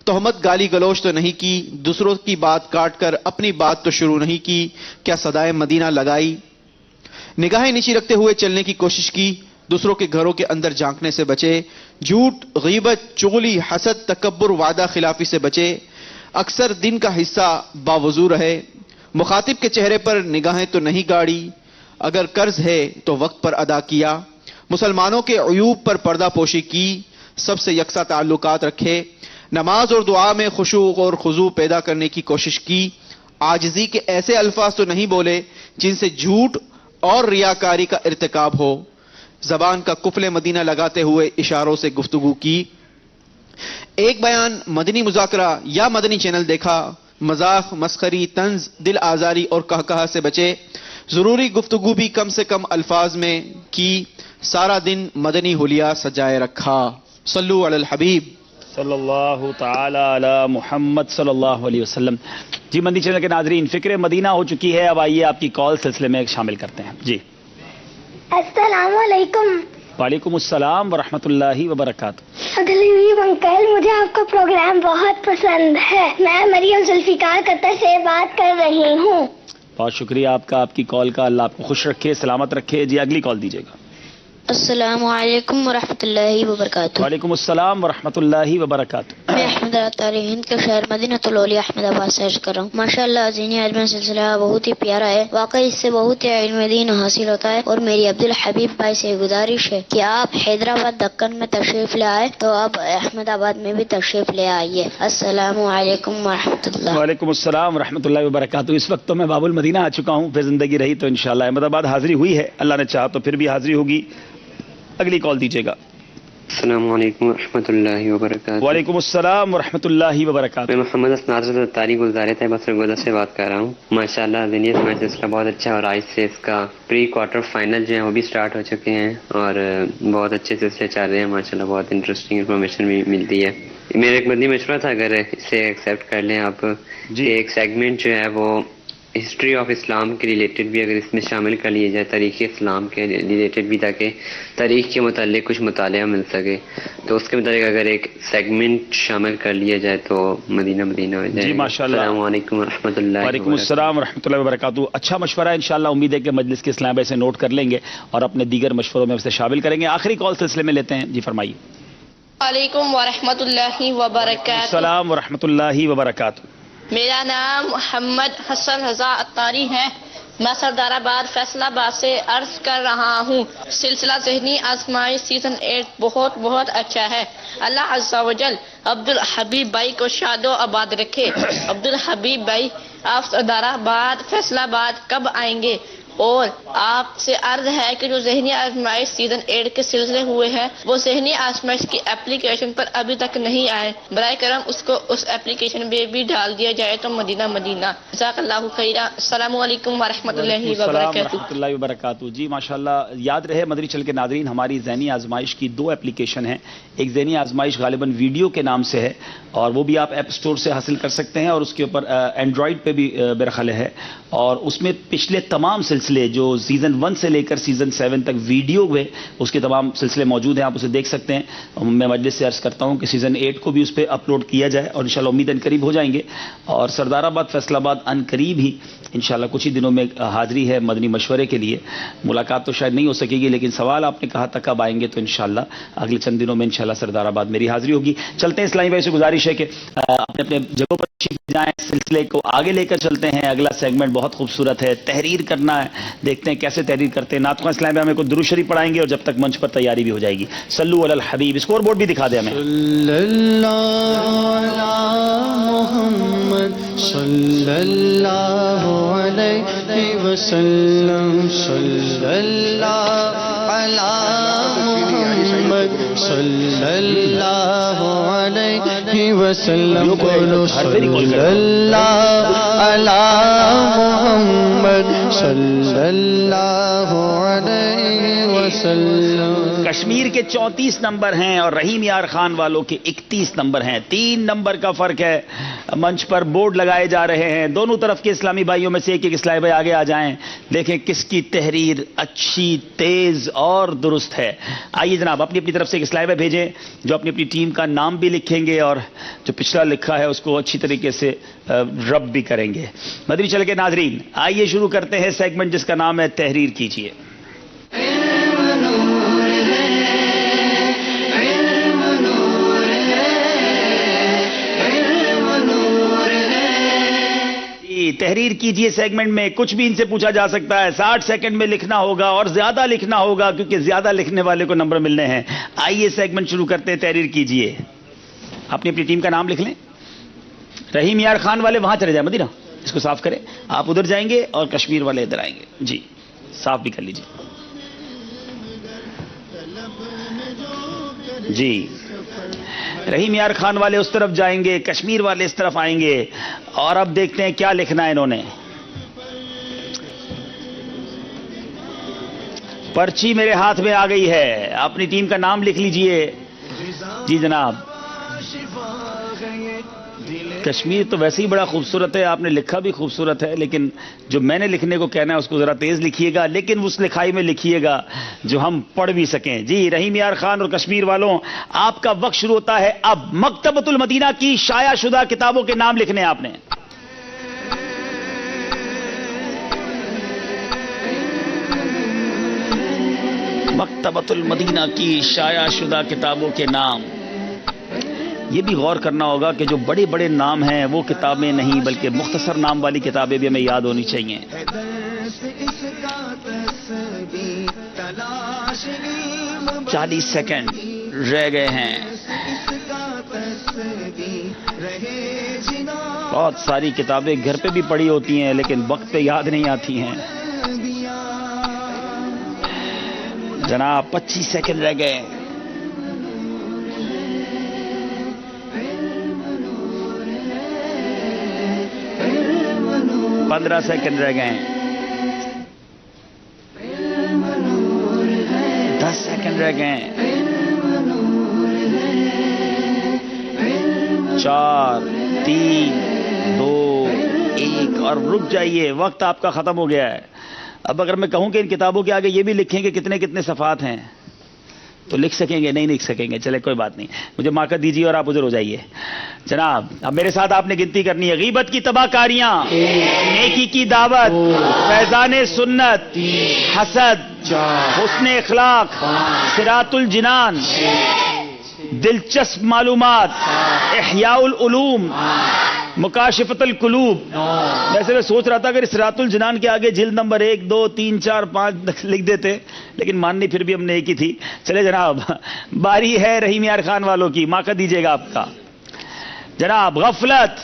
تہمت، گالی گلوچ تو نہیں کی؟ دوسروں کی بات کاٹ کر اپنی بات تو شروع نہیں کی؟ کیا صدائے مدینہ لگائی؟ نگاہیں نیچی رکھتے ہوئے چلنے کی کوشش کی؟ دوسروں کے گھروں کے اندر جھانکنے سے بچے؟ جھوٹ، غیبت، چغلی، حسد، تکبر، وعدہ خلافی سے بچے؟ اکثر دن کا حصہ باوضو رہے؟ مخاطب کے چہرے پر نگاہیں تو نہیں گاڑی؟ اگر قرض ہے تو وقت پر ادا کیا؟ مسلمانوں کے عیوب پر پردہ پوشی کی؟ سب سے یکساں تعلقات رکھے؟ نماز اور دعا میں خشوع اور خضوع پیدا کرنے کی کوشش کی؟ عاجزی کے ایسے الفاظ تو نہیں بولے جن سے جھوٹ اور ریاکاری کا ارتکاب ہو؟ زبان کا قفل مدینہ لگاتے ہوئے اشاروں سے گفتگو کی؟ ایک بیان، مدنی مذاکرہ یا مدنی چینل دیکھا؟ مذاق، مسخری، طنز، دل آزاری اور کہا سے بچے؟ ضروری گفتگو بھی کم سے کم الفاظ میں کی؟ سارا دن مدنی حلیہ سجائے رکھا؟ صلو علی الحبیب صلی اللہ تعالی علی محمد صلی اللہ علیہ وسلم۔ جی مدنی چینل کے ناظرین، فکر مدینہ ہو چکی ہے، اب آئیے آپ کی کال سلسلے میں شامل کرتے ہیں۔ جی السلام علیکم۔ وعلیکم السلام ورحمۃ اللہ وبرکاتہ۔ غریب انکل، مجھے آپ کا پروگرام بہت پسند ہے۔ میں مریم ذوالفقار قطر سے بات کر رہی ہوں۔ بہت شکریہ آپ کا، آپ کی کال کا، اللہ آپ کو خوش رکھے، سلامت رکھے۔ جی اگلی کال دیجیے گا۔ السلام علیکم ورحمۃ اللہ وبرکاتہ. وعلیکم السلام ورحمۃ اللہ وبرکاتہ. میں احمد تاریخ ہند کے شہر مدینہ الاولیاء احمد آباد سے عرض کر رہا ہوں. ماشاء اللہ دینی علم سلسلہ بہت ہی پیارا ہے. واقعی اس سے بہت ہی علم دین حاصل ہوتا ہے. اور میری عبدالحبیب بھائی سے گزارش ہے کہ آپ حیدرآباد دکن میں تشریف لے آئے تو اب احمد آباد میں بھی تشریف لے آئیے. السلام علیکم ورحمۃ اللہ. وعلیکم السلام ورحمۃ اللہ وبرکاتہ. اس وقت تو میں باب المدینہ آ چکا ہوں. پھر زندگی رہی تو انشاءاللہ احمد آباد حاضری ہوئی ہے. اللہ نے چاہا تو پھر بھی حاضری ہوگی. اگلی کال دیجیے گا. السلام علیکم ورحمۃ اللہ وبرکاتہ. وعلیکم السلام ورحمۃ اللہ وبرکاتہ. میں محمد اسناد تاریخ گلزار ہے بسرگودہ سے بات کر رہا ہوں. ماشاءاللہ دنیا میں سلسلہ بہت اچھا ہے اور آج سے اس کا پری کوارٹر فائنل جو ہیں وہ بھی سٹارٹ ہو چکے ہیں اور بہت اچھے سلسلے چل رہے ہیں. ماشاءاللہ بہت انٹرسٹنگ انفارمیشن بھی ملتی ہے. میرا ایک مدنی مشورہ تھا اگر اسے ایکسیپٹ کر لیں آپ کہ ایک سیگمنٹ جو ہے وہ ہسٹری آف اسلام کے ریلیٹڈ بھی اگر اس میں شامل کر لیے جائے, تاریخ اسلام کے ریلیٹڈ بھی, تاکہ تاریخ کے متعلق کچھ مطالعہ مل سکے. تو اس کے متعلق اگر ایک سیگمنٹ شامل کر لیا جائے تو مدینہ مدینہ ہو جائے. جی ماشاءاللہ. السلام علیکم ورحمۃ اللہ. وعلیکم السلام ورحمۃ اللہ وبرکاتہ. اچھا مشورہ ہے. انشاءاللہ امید ہے کہ مجلس کے اسلام سے نوٹ کر لیں گے اور اپنے دیگر مشوروں میں اسے شامل کریں گے. آخری کال سلسلے میں لیتے ہیں. جی فرمائیے. وعلیکم ورحمۃ اللہ وبرکاتہ. السلام ورحمۃ اللہ وبرکاتہ. میرا نام محمد حسن رضا اتاری ہے. میں سردار آباد فیصل آباد سے عرض کر رہا ہوں. سلسلہ ذہنی آزمائش سیزن 8 بہت بہت اچھا ہے. اللہ عز و جل عبدالحبیب بھائی کو شاد و آباد رکھے. عبدالحبیب بھائی آپ سردار آباد فیصل آباد کب آئیں گے؟ اور آپ سے عرض ہے کہ جو ذہنی آزمائش سیزن 8 کے سلسلے ہوئے ہیں وہ ذہنی آزمائش کی اپلیکیشن پر ابھی تک نہیں آئے. برائے کرم اس کو اس اپلیکیشن میں بھی ڈال دیا جائے تو مدینہ مدینہ. جزاک اللہ خیرا. السلام علیکم ورحمۃ اللہ وبرکاتہ. ورحمۃ اللہ وبرکاتہ. جی ماشاءاللہ. یاد رہے مدری چل کے ناظرین, ہماری ذہنی آزمائش کی 2 اپلیکیشن ہیں. ایک ذہنی آزمائش غالباً ویڈیو کے نام سے ہے اور وہ بھی آپ ایپ اسٹور سے حاصل کر سکتے ہیں, اور اس کے اوپر اینڈرائڈ پہ بھی میرا خیال ہے. اور اس میں پچھلے تمام سلسلے جو سیزن 1 سے لے کر سیزن 7 تک ویڈیو ہوئے اس کے تمام سلسلے موجود ہیں, آپ اسے دیکھ سکتے ہیں. میں مجلس سے عرض کرتا ہوں کہ سیزن 8 کو بھی اس پہ اپلوڈ کیا جائے اور انشاءاللہ امید ان قریب ہو جائیں گے. اور سردار آباد فیصل آباد ان قریب ہی انشاءاللہ کچھ ہی دنوں میں حاضری ہے مدنی مشورے کے لیے. ملاقات تو شاید نہیں ہو سکے گی, لیکن سوال آپ نے کہا تھا کب آئیں گے, تو انشاءاللہ اگلے چند دنوں میں انشاءاللہ سردار آباد میری حاضری ہوگی. چلتے ہیں اسلامی بھائی سے گزارش ہے کہ اپنے اپنے جگہوں پر جائیں, سلسلے کو آگے لے کر چلتے ہیں. اگلا سیگمنٹ بہت خوبصورت ہے, تحریر کرنا ہے. دیکھتے ہیں کیسے تحریر کرتے ہیں. نعت خواں اسلام میں ہمیں کو درود شریف پڑھائیں گے اور جب تک منچ پر تیاری بھی ہو جائے گی. صلو علی الحبیب. اسکور بورڈ بھی دکھا دیں ہمیں. صلی اللہ محمد صلی اللہ علیہ وسلم. صلی اللہ علی محمد صلی اللہ علیہ وسلم. صلی اللہ علی محمد صلی اللہ علیہ وسلم. کشمیر کے 34 نمبر ہیں اور رحیم یار خان والوں کے 31 نمبر ہیں. 3 نمبر کا فرق ہے. منچ پر بورڈ لگائے جا رہے ہیں. دونوں طرف کے اسلامی بھائیوں میں سے ایک اسلامی بھائی آگے آ جائیں. دیکھیں کس کی تحریر اچھی, تیز اور درست ہے. آئیے جناب اپنی اپنی طرف سے ایک اسلامی بھائی بھیجیں جو اپنی اپنی ٹیم کا نام بھی لکھیں گے اور جو پچھلا لکھا ہے اس کو اچھی طریقے سے رب بھی کریں گے. مدنی چل کے ناظرین آئیے شروع کرتے ہیں سیگمنٹ جس کا نام ہے تحریر کیجیے. تحریر کیجئے سیگمنٹ میں کچھ بھی ان سے پوچھا جا سکتا ہے. 60 سیکنڈ میں لکھنا ہوگا اور زیادہ لکھنا ہوگا کیونکہ زیادہ لکھنے والے کو نمبر ملنے ہیں. آئیے سیگمنٹ شروع کرتے ہیں. تحریر کیجئے. اپنی اپنی ٹیم کا نام لکھ لیں. رحیم یار خان والے وہاں چلے جائیں, مدینہ اس کو صاف کریں. آپ ادھر جائیں گے اور کشمیر والے ادھر آئیں گے. جی صاف بھی کر لیجئے. جی رحیم یار خان والے اس طرف جائیں گے, کشمیر والے اس طرف آئیں گے. اور اب دیکھتے ہیں کیا لکھنا ہے انہوں نے. پرچی میرے ہاتھ میں آ گئی ہے. اپنی ٹیم کا نام لکھ لیجئے. جی جناب. کشمیر تو ویسے ہی بڑا خوبصورت ہے, آپ نے لکھا بھی خوبصورت ہے, لیکن جو میں نے لکھنے کو کہنا ہے اس کو ذرا تیز لکھیے گا, لیکن اس لکھائی میں لکھیے گا جو ہم پڑھ بھی سکیں. جی رحیم یار خان اور کشمیر والوں آپ کا وقت شروع ہوتا ہے اب. مکتبۃ المدینہ کی شائع شدہ کتابوں کے نام لکھنے ہیں آپ نے. مکتبۃ المدینہ کی شائع شدہ کتابوں کے نام. یہ بھی غور کرنا ہوگا کہ جو بڑے بڑے نام ہیں وہ کتابیں نہیں بلکہ مختصر نام والی کتابیں بھی ہمیں یاد ہونی چاہیے. 40 سیکنڈ رہ گئے ہیں. بہت ساری کتابیں گھر پہ بھی پڑھی ہوتی ہیں لیکن وقت پہ یاد نہیں آتی ہیں. جناب 25 سیکنڈ رہ گئے. پندرہ سیکنڈ رہ گئے. 10 سیکنڈ رہ گئے. 4 3 2 1 اور رک جائیے. وقت آپ کا ختم ہو گیا ہے. اب اگر میں کہوں کہ ان کتابوں کے آگے یہ بھی لکھیں کہ کتنے کتنے صفحات ہیں تو لکھ سکیں گے؟ نہیں لکھ سکیں گے. چلے کوئی بات نہیں, مجھے موقع دیجیے اور آپ ادھر ہو جائیے. جناب اب میرے ساتھ آپ نے گنتی کرنی ہے. غیبت کی تباہ کاریاں, نیکی کی دعوت, فیضان سنت, حسد, حسن اخلاق, صراط الجنان, دلچسپ معلومات, احیاء العلوم, مکاشفت القلوب. ویسے میں سوچ رہا تھا اگر صراط الجنان کے آگے جلد نمبر 1 2 3 4 5 لکھ دیتے, لیکن ماننی پھر بھی ہم نے ایک ہی تھی. چلے جناب, باری ہے رحیم یار خان والوں کی. موقع دیجیے گا آپ کا. جناب غفلت,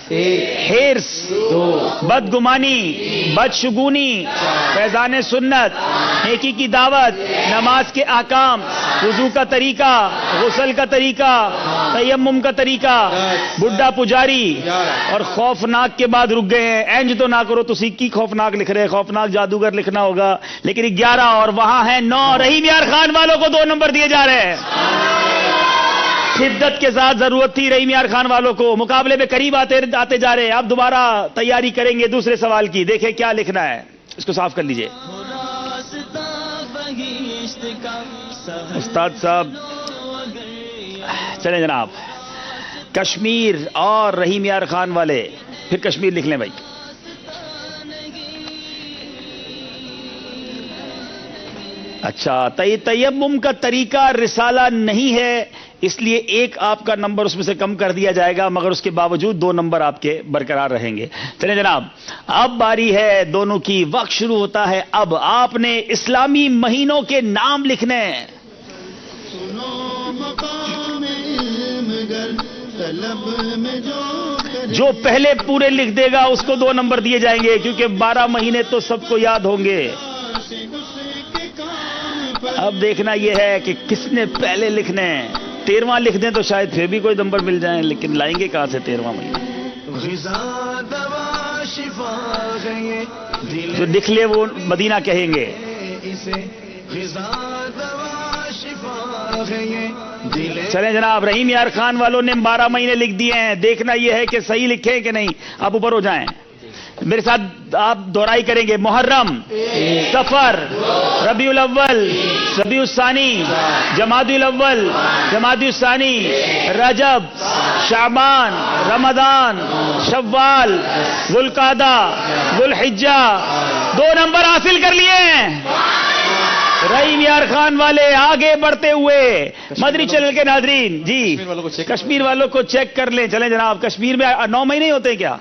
حرص, بدگمانی, بدشگونی, فیضان سنت, نیکی کی دعوت, نماز کے احکام, وضو کا طریقہ, غسل کا طریقہ, تیمم کا طریقہ, بڈھا پجاری اور خوفناک کے بعد رک گئے ہیں. اینج تو نہ کرو, تسی کی خوفناک لکھ رہے, خوفناک جادوگر لکھنا ہوگا. لیکن 11 اور وہاں ہیں 9. رحیم یار خان والوں کو 2 نمبر دیے جا رہے ہیں. شدت کے ساتھ ضرورت تھی رحیم یار خان والوں کو. مقابلے میں قریب آتے جا رہے ہیں. اب دوبارہ تیاری کریں گے دوسرے سوال کی. دیکھیں کیا لکھنا ہے, اس کو صاف کر لیجئے. استاد صاحب چلیں جناب. کشمیر اور رحیم یار خان والے, پھر کشمیر لکھ لیں بھائی. اچھا, تیمم کا طریقہ رسالہ نہیں ہے, اس لیے ایک آپ کا نمبر اس میں سے کم کر دیا جائے گا, مگر اس کے باوجود 2 نمبر آپ کے برقرار رہیں گے. چلیں جناب, اب باری ہے دونوں کی. وقت شروع ہوتا ہے اب. آپ نے اسلامی مہینوں کے نام لکھنے ہیں. جو پہلے پورے لکھ دے گا اس کو 2 نمبر دیے جائیں گے, کیونکہ 12 مہینے تو سب کو یاد ہوں گے. اب دیکھنا یہ ہے کہ کس نے پہلے لکھنے ہیں. 13واں لکھ دیں تو شاید پھر بھی کوئی نمبر مل جائیں, لیکن لائیں گے کہاں سے 13واں مہینہ. جو لکھ لے وہ مدینہ کہیں گے. چلیں جناب, رحیم یار خان والوں نے 12 مہینے لکھ دیے ہیں. دیکھنا یہ ہے کہ صحیح لکھیں کہ نہیں. آپ اوپر ہو جائیں, میرے ساتھ آپ دہرائی کریں گے. محرم, سفر, ربیع الاول, ربیع الثانی, جمادی الاول, جمادی الثانی, رجب, شعبان, رمضان, شوال, ذوالقعدہ, ذوالحجہ. 2 نمبر حاصل کر لیے ہیں رحیم یار خان والے. آگے بڑھتے ہوئے مدنی چینل کے ناظرین, جی کشمیر والوں کو چیک کر لیں. چلیں جناب, کشمیر میں 9 مہینے ہوتے ہیں کیا؟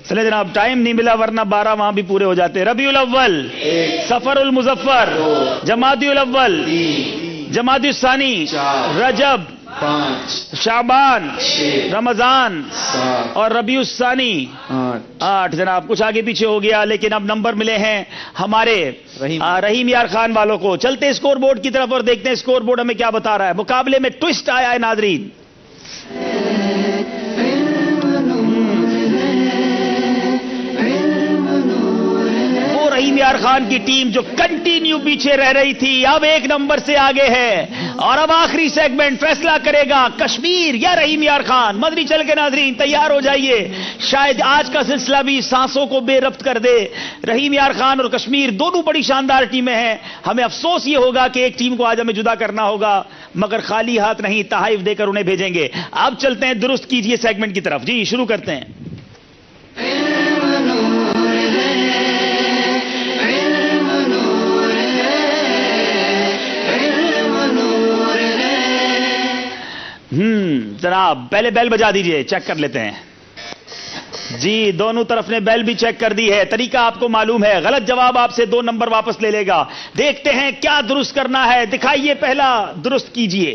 چلے جناب, ٹائم نہیں ملا ورنہ 12 وہاں بھی پورے ہو جاتے. ربیع الاول, سفر المظفر, جمادی الاول, جمادی الثانی, رجب, شعبان, رمضان اور ربیع الثانی. 8 جناب. کچھ آگے پیچھے ہو گیا, لیکن اب نمبر ملے ہیں ہمارے رحیم یار خان والوں کو. چلتے اسکور بورڈ کی طرف اور دیکھتے ہیں اسکور بورڈ ہمیں کیا بتا رہا ہے. مقابلے میں ٹوسٹ آیا ہے ناظرین. رحیم یار خان کی ٹیم جو کنٹینیو پیچھے رہ رہی تھی اب 1 نمبر سے آگے ہے. اور اب آخری سیگمنٹ فیصلہ کرے گا کشمیر یا رحیم یار خان. مدنی چل کے ناظرین تیار ہو جائیے. شاید آج کا سلسلہ بھی سانسوں کو بے ربط کر دے. رحیم یار خان اور کشمیر دونوں بڑی شاندار ٹیمیں ہیں. ہمیں افسوس یہ ہوگا کہ ایک ٹیم کو آج ہمیں جدا کرنا ہوگا, مگر خالی ہاتھ نہیں, تحائف دے کر انہیں بھیجیں گے. اب چلتے ہیں درست کیجئے سیگمنٹ کی طرف. جی شروع کرتے ہیں. جناب پہلے بیل بجا دیجئے، چیک کر لیتے ہیں. جی دونوں طرف نے بیل بھی چیک کر دی ہے. طریقہ آپ کو معلوم ہے. غلط جواب آپ سے 2 نمبر واپس لے لے گا. دیکھتے ہیں کیا درست کرنا ہے. دکھائیے پہلا درست کیجئے.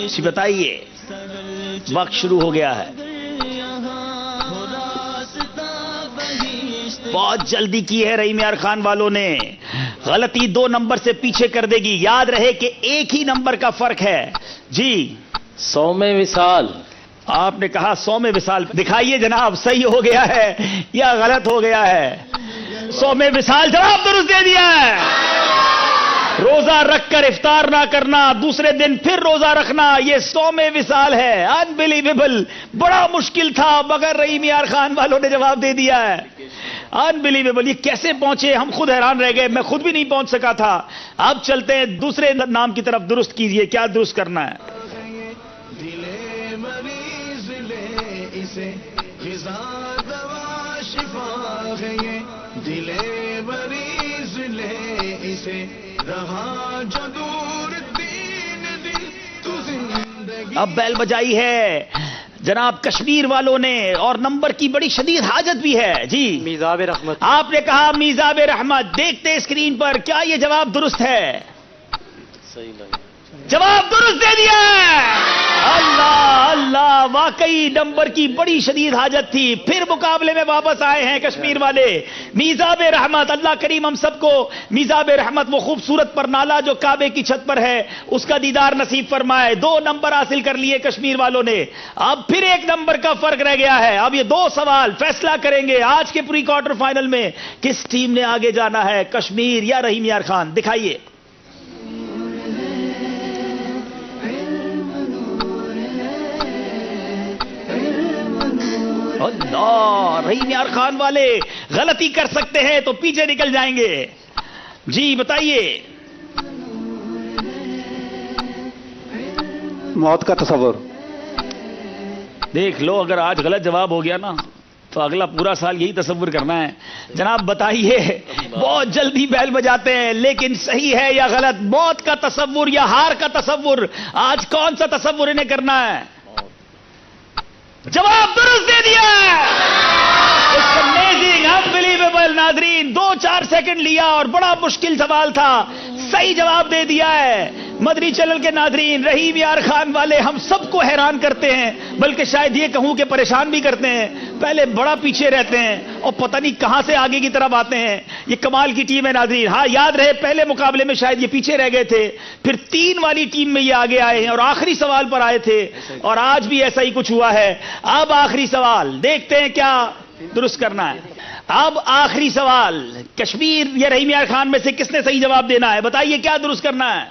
جی بتائیے، وقت شروع ہو گیا ہے. بہت جلدی کی ہے رحیم یار خان والوں نے. غلطی 2 نمبر سے پیچھے کر دے گی. یاد رہے کہ ایک ہی نمبر کا فرق ہے. جی 100 وصال. آپ نے کہا 100 وصال. دکھائیے جناب صحیح ہو گیا ہے یا غلط ہو گیا ہے. 100 وصال جواب درست دے دیا ہے. روزہ رکھ کر افطار نہ کرنا، دوسرے دن پھر روزہ رکھنا، یہ 100 وصال ہے. انبلیویبل. بڑا مشکل تھا مگر رحیم یار خان والوں نے جواب دے دیا ہے. انبلیویبل. یہ کیسے پہنچے ہم خود حیران رہ گئے. میں خود بھی نہیں پہنچ سکا تھا. اب چلتے ہیں دوسرے نام کی طرف. درست کیجئے. کیا درست کرنا ہے؟ اب بیل بجائی ہے جناب کشمیر والوں نے اور نمبر کی بڑی شدید حاجت بھی ہے. جی میزاب رحمت. آپ نے کہا میزاب رحمت. دیکھتے اسکرین پر کیا یہ جواب درست ہے. صحیح نہیں. جواب درست دے دیا ہے. اللہ اللہ، واقعی نمبر کی بڑی شدید حاجت تھی. پھر مقابلے میں واپس آئے ہیں کشمیر والے. میزاب رحمت. اللہ کریم ہم سب کو میزاب رحمت، وہ خوبصورت پر نالا جو کعبے کی چھت پر ہے، اس کا دیدار نصیب فرمائے. 2 نمبر حاصل کر لیے کشمیر والوں نے. اب پھر 1 نمبر کا فرق رہ گیا ہے. اب یہ 2 سوال فیصلہ کریں گے آج کے پری کوارٹر فائنل میں کس ٹیم نے آگے جانا ہے، کشمیر یا رحیم یار خان. دکھائیے. اللہ، رحیم یار خان والے غلطی کر سکتے ہیں تو پیچھے نکل جائیں گے. جی بتائیے. موت کا تصور. دیکھ لو، اگر آج غلط جواب ہو گیا نا تو اگلا پورا سال یہی تصور کرنا ہے. جناب بتائیے. بہت جلدی بیل بجاتے ہیں لیکن صحیح ہے یا غلط؟ موت کا تصور یا ہار کا تصور؟ آج کون سا تصور انہیں کرنا ہے؟ جواب درست دے دیا ہے. Amazing, unbelievable. ناظرین 2-4 سیکنڈ لیا اور بڑا مشکل سوال تھا. صحیح جواب دے دیا ہے. مدنی چینل کے ناظرین، رحیم یار خان والے ہم سب کو حیران کرتے ہیں، بلکہ شاید یہ کہوں کہ پریشان بھی کرتے ہیں. پہلے بڑا پیچھے رہتے ہیں اور پتہ نہیں کہاں سے آگے کی طرف آتے ہیں. یہ کمال کی ٹیم ہے ناظرین. ہاں یاد رہے پہلے مقابلے میں شاید یہ پیچھے رہ گئے تھے، پھر 3 والی ٹیم میں یہ آگے آئے ہیں اور آخری سوال پر آئے تھے، اور آج بھی ایسا ہی کچھ ہوا ہے. اب آخری سوال دیکھتے ہیں کیا درست کرنا ہے. اب آخری سوال، کشمیر یا رحیم یار خان میں سے کس نے صحیح جواب دینا ہے؟ بتائیے کیا درست کرنا ہے.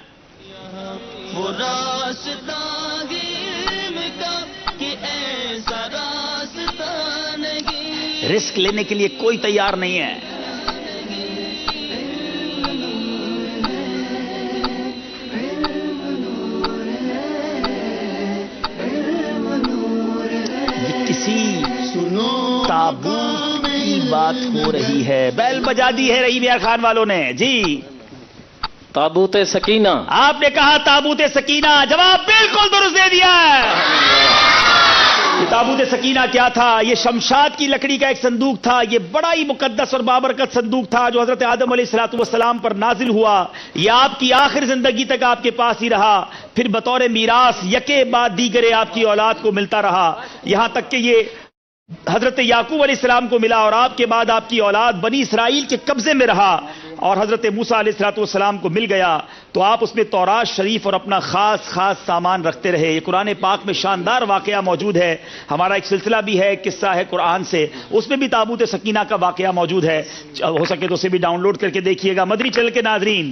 رسک لینے کے لیے کوئی تیار نہیں ہے. یہ کسی تابوت کی بات ہو رہی ہے. بیل بجا دی ہے رحیم یار خان والوں نے. جی تابوت سکینہ. آپ نے کہا تابوت سکینہ. جواب بالکل درست دے دیا ہے. تابوت سکینہ کیا تھا؟ یہ شمشاد کی لکڑی کا ایک صندوق تھا. یہ بڑا ہی مقدس اور بابرکت صندوق تھا جو حضرت آدم علیہ السلام پر نازل ہوا. یہ آپ کی آخر زندگی تک آپ کے پاس ہی رہا، پھر بطور میراث یکے بعد دیگرے آپ کی اولاد کو ملتا رہا، یہاں تک کہ یہ حضرت یعقوب علیہ السلام کو ملا اور آپ کے بعد آپ کی اولاد بنی اسرائیل کے قبضے میں رہا اور حضرت موسیٰ علیہ السلام کو مل گیا تو آپ اس میں تورات شریف اور اپنا خاص سامان رکھتے رہے. یہ قرآن پاک میں شاندار واقعہ موجود ہے. ہمارا ایک سلسلہ بھی ہے قصہ ہے قرآن سے، اس میں بھی تابوت سکینہ کا واقعہ موجود ہے. ہو سکے تو اسے بھی ڈاؤن لوڈ کر کے دیکھیے گا. مدنی چینل کے ناظرین،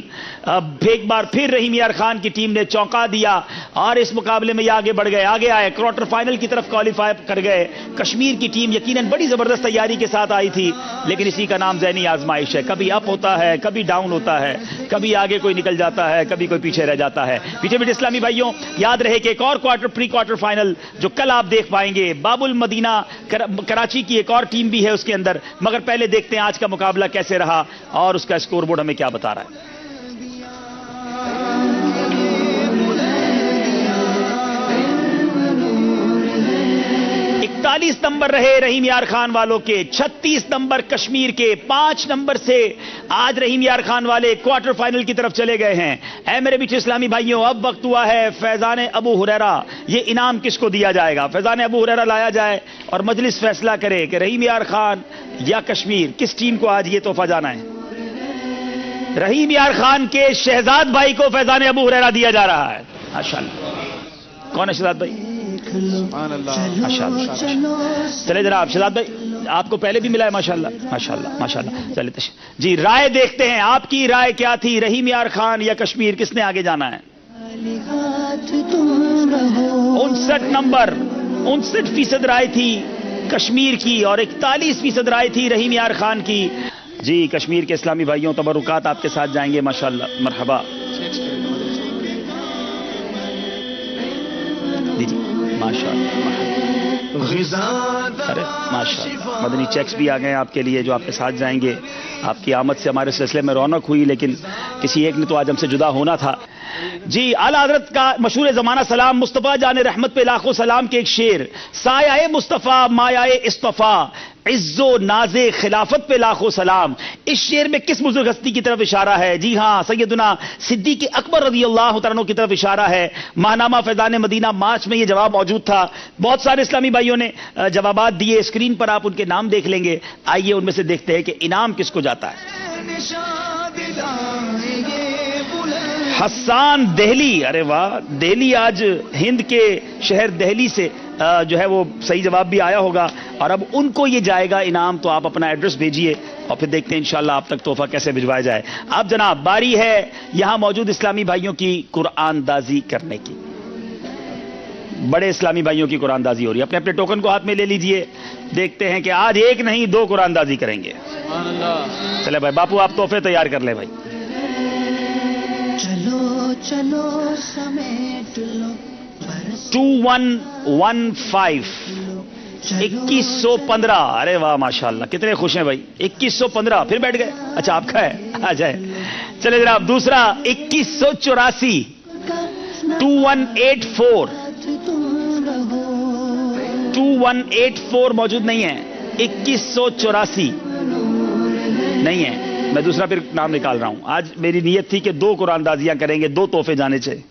اب ایک بار پھر رحیم یار خان کی ٹیم نے چونکا دیا اور اس مقابلے میں یہ آگے بڑھ گئے، آگے آئے، کوارٹر فائنل کی طرف کوالیفائی کر گئے. کشمیر کی ٹیم یقیناً بڑی زبردست تیاری کے ساتھ آئی تھی، لیکن اسی کا نام ذہنی آزمائش ہے. کبھی اپ ہوتا ہے ہے, کبھی ڈاؤن ہوتا ہے, کبھی آگے کوئی نکل جاتا ہے, کبھی کوئی پیچھے رہ جاتا ہے. پیچھے بیٹھے اسلامی بھائیوں, یاد رہے کہ ایک اور پری کوارٹر فائنل جو کل آپ دیکھ پائیں گے, باب المدینہ کراچی کی ایک اور ٹیم بھی ہے اس کے اندر. مگر پہلے دیکھتے ہیں آج کا مقابلہ کیسے رہا اور اس کا اسکور بورڈ ہمیں کیا بتا رہا ہے. 41 نمبر رہے رحیم یار خان والوں کے, 36 نمبر کشمیر کے, 5 نمبر سے آج رحیم یار خان والے کوارٹر فائنل کی طرف چلے گئے ہیں. اے میرے بیچ اسلامی بھائیوں, اب وقت ہوا ہے فیضان ابو ہریرہ. یہ انعام کس کو دیا جائے گا؟ فیضان ابو ہریرہ لایا جائے اور مجلس فیصلہ کرے کہ رحیم یار خان یا کشمیر, کس ٹیم کو آج یہ تحفہ جانا ہے. رحیم یار خان کے شہزاد بھائی کو فیضان ابو ہریرہ دیا جا رہا ہے. ماشاءاللہ. کون ہے شہزاد بھائی؟ چلے جناب شہزاد بھائی, آپ کو پہلے بھی ملا ہے. ماشاءاللہ ماشاءاللہ ماشاءاللہ. چلے جی, رائے دیکھتے ہیں, آپ کی رائے کیا تھی؟ رحیم یار خان یا کشمیر, کس نے آگے جانا ہے؟ 59 نمبر, 59% رائے تھی کشمیر کی اور 41% رائے تھی رحیم یار خان کی. جی کشمیر کے اسلامی بھائیوں, تبرکات آپ کے ساتھ جائیں گے. ماشاءاللہ, مرحبا. ارے ماشاءاللہ, مدنی چیکس بھی آ گئے آپ کے لیے جو آپ کے ساتھ جائیں گے. آپ کی آمد سے ہمارے سلسلے میں رونق ہوئی, لیکن کسی ایک نے تو آج ہم سے جدا ہونا تھا. جی اعلیٰ حضرت کا مشہور زمانہ سلام, مصطفیٰ جان رحمت پہ لاکھوں سلام کے ایک شعر, سایہ مصطفیٰ مایہ اصطفیٰ, عز و ناز خلافت پہ لاکھوں سلام. اس شعر میں کس بزرگ ہستی کی طرف اشارہ ہے؟ جی ہاں, سیدنا صدیق اکبر رضی اللہ تعالیٰ عنہ کی طرف اشارہ ہے. ماہنامہ فیضان مدینہ مارچ میں یہ جواب موجود تھا. بہت سارے اسلامی بھائیوں نے جوابات دیے, اسکرین پر آپ ان کے نام دیکھ لیں گے. آئیے ان میں سے دیکھتے ہیں کہ انعام کس کو جاتا ہے. حسان دہلی, ارے واہ, دہلی آج ہند کے شہر دہلی سے جو ہے وہ صحیح جواب بھی آیا ہوگا, اور اب ان کو یہ جائے گا انعام. تو آپ اپنا ایڈریس بھیجئے اور پھر دیکھتے ہیں انشاءاللہ آپ تک تحفہ کیسے بھجوایا جائے. اب جناب باری ہے یہاں موجود اسلامی بھائیوں کی قرآن دازی کرنے کی. بڑے اسلامی بھائیوں کی قرآن دازی ہو رہی ہے. اپنے اپنے ٹوکن کو ہاتھ میں لے لیجئے. دیکھتے ہیں کہ آج ایک نہیں 2 قرآن دازی کریں گے. چلے بھائی باپو, آپ تحفے تیار کر لیں بھائی. چلو چلو سمیٹ لو. 2115 2115. ارے واہ ماشاءاللہ, کتنے خوش ہیں بھائی. 2115 پھر بیٹھ گئے. اچھا آپ کا ہے, آ جائے. چلے جناب دوسرا 2184 2184 2184 موجود نہیں ہے. 2184 نہیں ہے. میں دوسرا پھر نام نکال رہا ہوں. آج میری نیت تھی کہ 2 قرآن دازیاں کریں گے, 2 تحفے جانے چاہیے.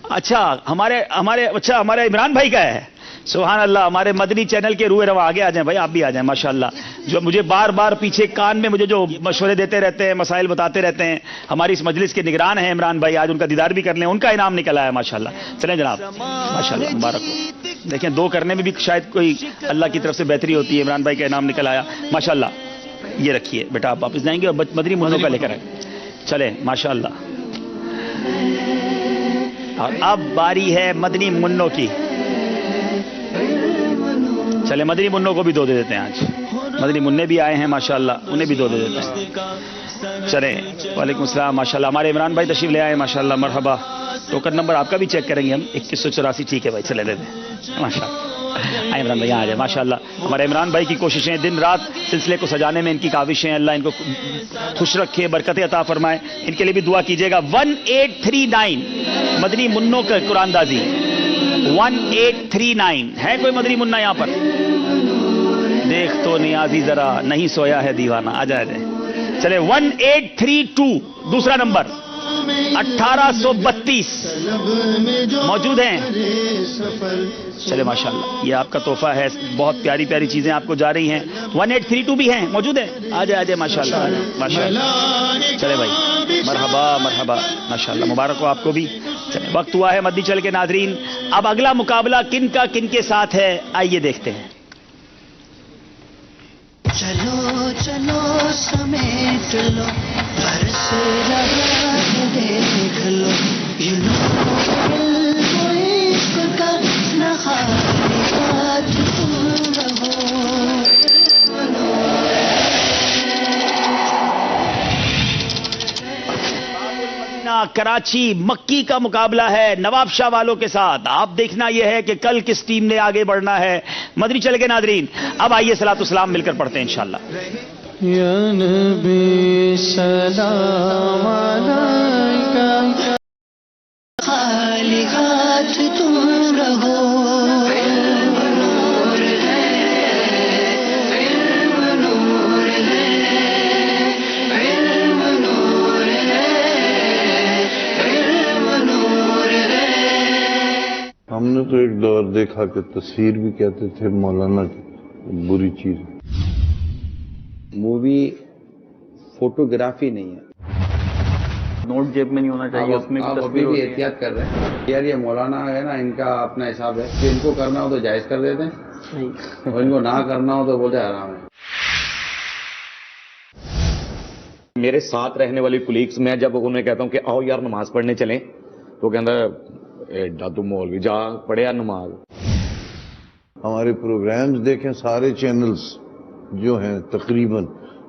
اچھا ہمارے عمران بھائی کا ہے. سبحان اللہ, ہمارے مدنی چینل کے روح رواں, آگے آ جائیں بھائی, آپ بھی آ جائیں. ماشاءاللہ, جو مجھے بار بار پیچھے کان میں مجھے جو مشورے دیتے رہتے ہیں, مسائل بتاتے رہتے ہیں, ہماری اس مجلس کے نگران ہیں عمران بھائی. آج ان کا دیدار بھی کر لیں, ان کا انعام نکل آیا ماشاءاللہ. چلیں جناب, ماشاءاللہ مبارک ہو. دیکھیں 2 کرنے میں بھی شاید کوئی اللہ کی طرف سے بہتری ہوتی ہے. عمران بھائی کا انعام نکل آیا ماشاءاللہ. یہ رکھیے بیٹا, آپ واپس جائیں گے اور مدنی منوں کا لے کر آئیں. چلیں ماشاءاللہ. اور اب باری ہے مدنی منوں کی. چلے مدنی منوں کو بھی 2 دے دیتے ہیں. آج مدنی منع بھی آئے ہیں ماشاءاللہ, انہیں بھی 2 دے دیتے ہیں. چلیں, وعلیکم السلام. ماشاءاللہ ہمارے عمران بھائی تشریف لے آئے ماشاءاللہ, مرحبا. ٹوکن نمبر آپ کا بھی چیک کریں گے ہم, 2184. ٹھیک ہے بھائی, چلے دے دیں ماشاءاللہ. عمران بھائی آ جائے ماشاءاللہ. ہمارے عمران بھائی کی کوششیں, دن رات سلسلے کو سجانے میں ان کی کاوشیں, اللہ ان کو خوش رکھے, برکتیں عطا فرمائے. ان کے لیے بھی دعا کیجیے گا. 1839 مدنی منوں کا قرآن دازی. 1839 ہے کوئی مدنی منا یہاں پر؟ دیکھ تو نیازی ذرا, نہیں سویا ہے دیوانہ. آ جائے. چلے 1832 دوسرا نمبر 1832 موجود ہیں. چلے ماشاءاللہ, یہ آپ کا تحفہ ہے. بہت پیاری پیاری چیزیں آپ کو جا رہی ہیں. 1832 بھی ہیں, موجود ہیں. آ جائے ماشاءاللہ ماشاءاللہ. چلے بھائی, مرحبا مرحبا ماشاءاللہ, مبارک ہو آپ کو بھی. چلے وقت ہوا ہے مدنی چل کے ناظرین. اب اگلا مقابلہ کن کا کن کے ساتھ ہے, آئیے دیکھتے ہیں. چلو چلو سمیٹ لو, گھر سے رہا دیکھ لو, کراچی مکی کا مقابلہ ہے نواب شاہ والوں کے ساتھ. آپ دیکھنا یہ ہے کہ کل کس ٹیم نے آگے بڑھنا ہے. مدنی چل کے ناظرین اب آئیے صلاۃ والسلام مل کر پڑھتے ہیں انشاءاللہ. یا نبی سلام علیکہ خالی ہاتھ تم رہو. ہم نے تو ایک دور دیکھا کہ تصویر بھی کہتے تھے مولانا کی بری چیز. مووی فوٹوگرافی نہیں ہے. نوٹ جیب میں نہیں ہونا چاہیے. اس میں آپ ابھی بھی احتیاط کر رہے ہیں یار. یہ مولانا ہے نا, ان کا اپنا حساب ہے کہ ان کو کرنا ہو تو جائز کر دیتے ہیں اور ان کو نہ کرنا ہو تو بولتے حرام ہے. میرے ساتھ رہنے والی کولیگز میں جب انہیں کہتا ہوں کہ آؤ یار نماز پڑھنے چلیں تو کہتا ہے ایڈا تو مولوی جا پڑھیا نماز. ہمارے پروگرامز دیکھیں سارے چینلز جو ہیں تقریباً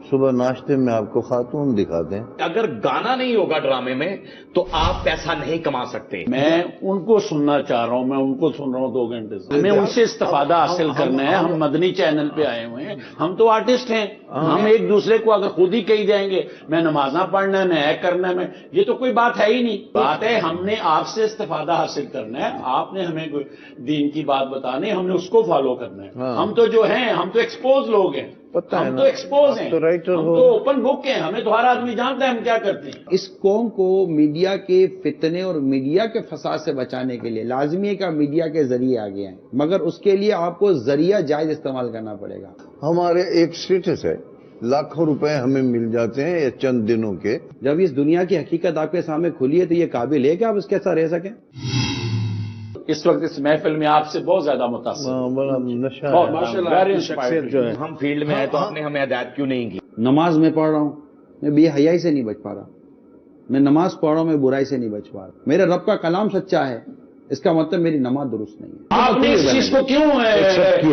صبح ناشتے میں آپ کو خاتون دکھاتے ہیں. اگر گانا نہیں ہوگا ڈرامے میں تو آپ پیسہ نہیں کما سکتے. میں ان کو سننا چاہ رہا ہوں, میں ان کو سن رہا ہوں 2 گھنٹے سے. ہمیں ان سے استفادہ حاصل کرنا ہے. ہم مدنی چینل پہ آئے ہوئے ہیں, ہم تو آرٹسٹ ہیں. ہم ایک دوسرے کو اگر خود ہی کہی جائیں گے میں نمازاں پڑھنا ہے, میں ایک کرنا ہے, میں یہ تو کوئی بات ہے ہی نہیں. بات ہے ہم نے آپ سے استفادہ حاصل کرنا ہے. آپ نے ہمیں کوئی دین کی بات بتانی, ہم نے اس کو فالو کرنا ہے. ہم تو جو ہیں ہم تو ایکسپوز لوگ ہیں, ہم تو ایکسپوز ہیں, ہم تو اوپن بک ہیں. ہمیں تو ہر آدمی جانتا ہے ہم کیا کرتے ہیں. اس قوم کو میڈیا کے فتنے اور میڈیا کے فساد سے بچانے کے لیے لازمی ہے کہ میڈیا کے ذریعے آگے آئیں, مگر اس کے لیے آپ کو ذریعہ جائز استعمال کرنا پڑے گا. ہمارے ایک اسٹیٹس ہے, لاکھوں روپے ہمیں مل جاتے ہیں یہ چند دنوں کے. جب اس دنیا کی حقیقت آپ کے سامنے کھلی ہے تو یہ قابل ہے کہ آپ اس کے ساتھ رہ سکیں. اس وقت اس محفل میں آپ سے بہت زیادہ متاثر جو ہے. ہم فیلڈ میں ہیں تو آپ نے ہمیں ہدایت کیوں نہیں کی. نماز میں پڑھ رہا ہوں, میں بے حیائی سے نہیں بچ پا رہا. میں نماز پڑھ رہا ہوں, میں برائی سے نہیں بچ پا رہا. میرے رب کا کلام سچا ہے, اس کا مطلب میری نماز درست نہیں ہے. آپ نے اس چیز کو کیوں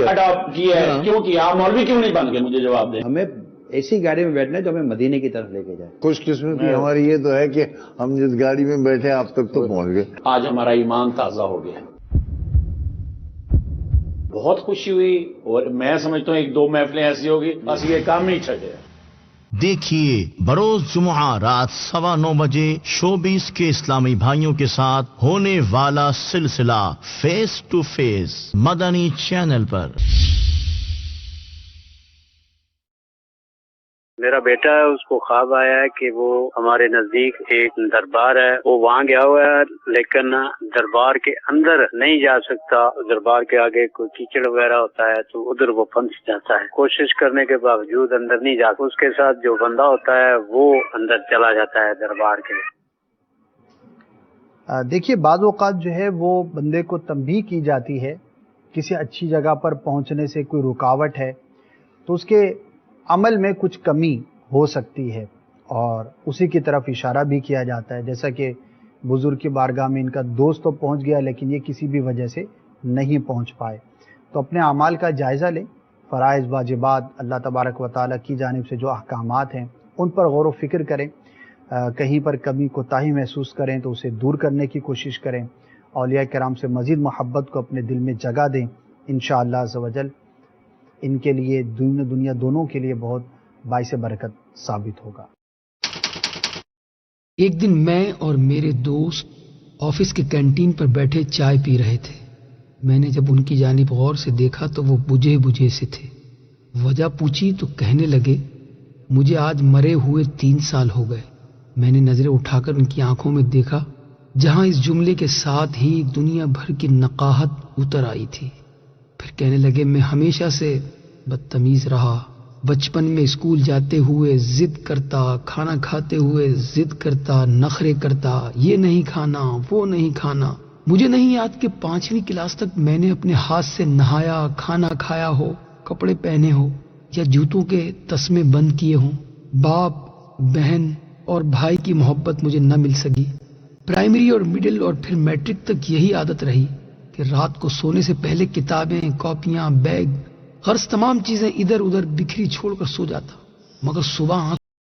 اڈاپٹ کیا ہے, کیوں کیا؟ آپ مولوی کیوں نہیں بن گئے؟ مجھے جواب دیں. ہمیں ایسی گاڑی میں بیٹھنا ہے جو ہمیں مدینے کی طرف لے کے جائے. خوش قسمتی ہماری یہ تو ہے کہ ہم جس گاڑی میں بیٹھے آپ تک تو پہنچ گئے. آج ہمارا ایمان تازہ ہو گیا, بہت خوشی ہوئی. اور میں سمجھتا ہوں 1-2 محفلیں ایسی ہوگی بس یہ کام نہیں چھٹے. دیکھیے بروز جمعہ رات 9:15 بجے شوبیز کے اسلامی بھائیوں کے ساتھ ہونے والا سلسلہ face to face Madani channel پر. میرا بیٹا ہے, اس کو خواب آیا ہے کہ وہ ہمارے نزدیک ایک دربار ہے, وہ وہاں گیا ہوا ہے لیکن دربار کے اندر نہیں جا سکتا. دربار کے آگے کوئی کیچڑ وغیرہ ہوتا ہے تو ادھر وہ پھنس جاتا ہے. کوشش کرنے کے باوجود اندر نہیں جا سکتا. اس کے ساتھ جو بندہ ہوتا ہے وہ اندر چلا جاتا ہے دربار کے. دیکھیے بعض اوقات جو ہے وہ بندے کو تنبیہ کی جاتی ہے, کسی اچھی جگہ پر پہنچنے سے کوئی رکاوٹ ہے تو اس کے عمل میں کچھ کمی ہو سکتی ہے اور اسی کی طرف اشارہ بھی کیا جاتا ہے. جیسا کہ بزرگ کی بارگاہ میں ان کا دوست تو پہنچ گیا لیکن یہ کسی بھی وجہ سے نہیں پہنچ پائے. تو اپنے اعمال کا جائزہ لیں, فرائض واجبات اللہ تبارک و تعالیٰ کی جانب سے جو احکامات ہیں ان پر غور و فکر کریں. کہیں پر کمی کوتاہی محسوس کریں تو اسے دور کرنے کی کوشش کریں. اولیاء کرام سے مزید محبت کو اپنے دل میں جگہ دیں. انشاءاللہ عز و جل ان کے لیے دنیا دونوں کے لیے بہت باعث برکت ثابت ہوگا. ایک دن میں اور میرے دوست آفس کے کینٹین پر بیٹھے چائے پی رہے تھے. میں نے جب ان کی جانب غور سے دیکھا تو وہ بجھے بجھے سے تھے. وجہ پوچھی تو کہنے لگے مجھے آج مرے ہوئے 3 سال ہو گئے. میں نے نظریں اٹھا کر ان کی آنکھوں میں دیکھا جہاں اس جملے کے ساتھ ہی دنیا بھر کی نقاہت اتر آئی تھی. پھر کہنے لگے میں ہمیشہ سے بدتمیز رہا. بچپن میں اسکول جاتے ہوئے ضد کرتا, کھانا کھاتے ہوئے ضد کرتا, نخرے کرتا, یہ نہیں کھانا وہ نہیں کھانا. مجھے نہیں یاد کہ 5ویں کلاس تک میں نے اپنے ہاتھ سے نہایا, کھانا کھایا ہو, کپڑے پہنے ہو یا جوتوں کے تسمے بند کیے ہوں. باپ, بہن اور بھائی کی محبت مجھے نہ مل سکی. پرائمری اور مڈل اور پھر میٹرک تک یہی عادت رہی کہ رات کو سونے سے پہلے کتابیں, کاپیاں, بیگ, غرض تمام چیزیں ادھر ادھر بکھری چھوڑ کر سو جاتا, مگر صبح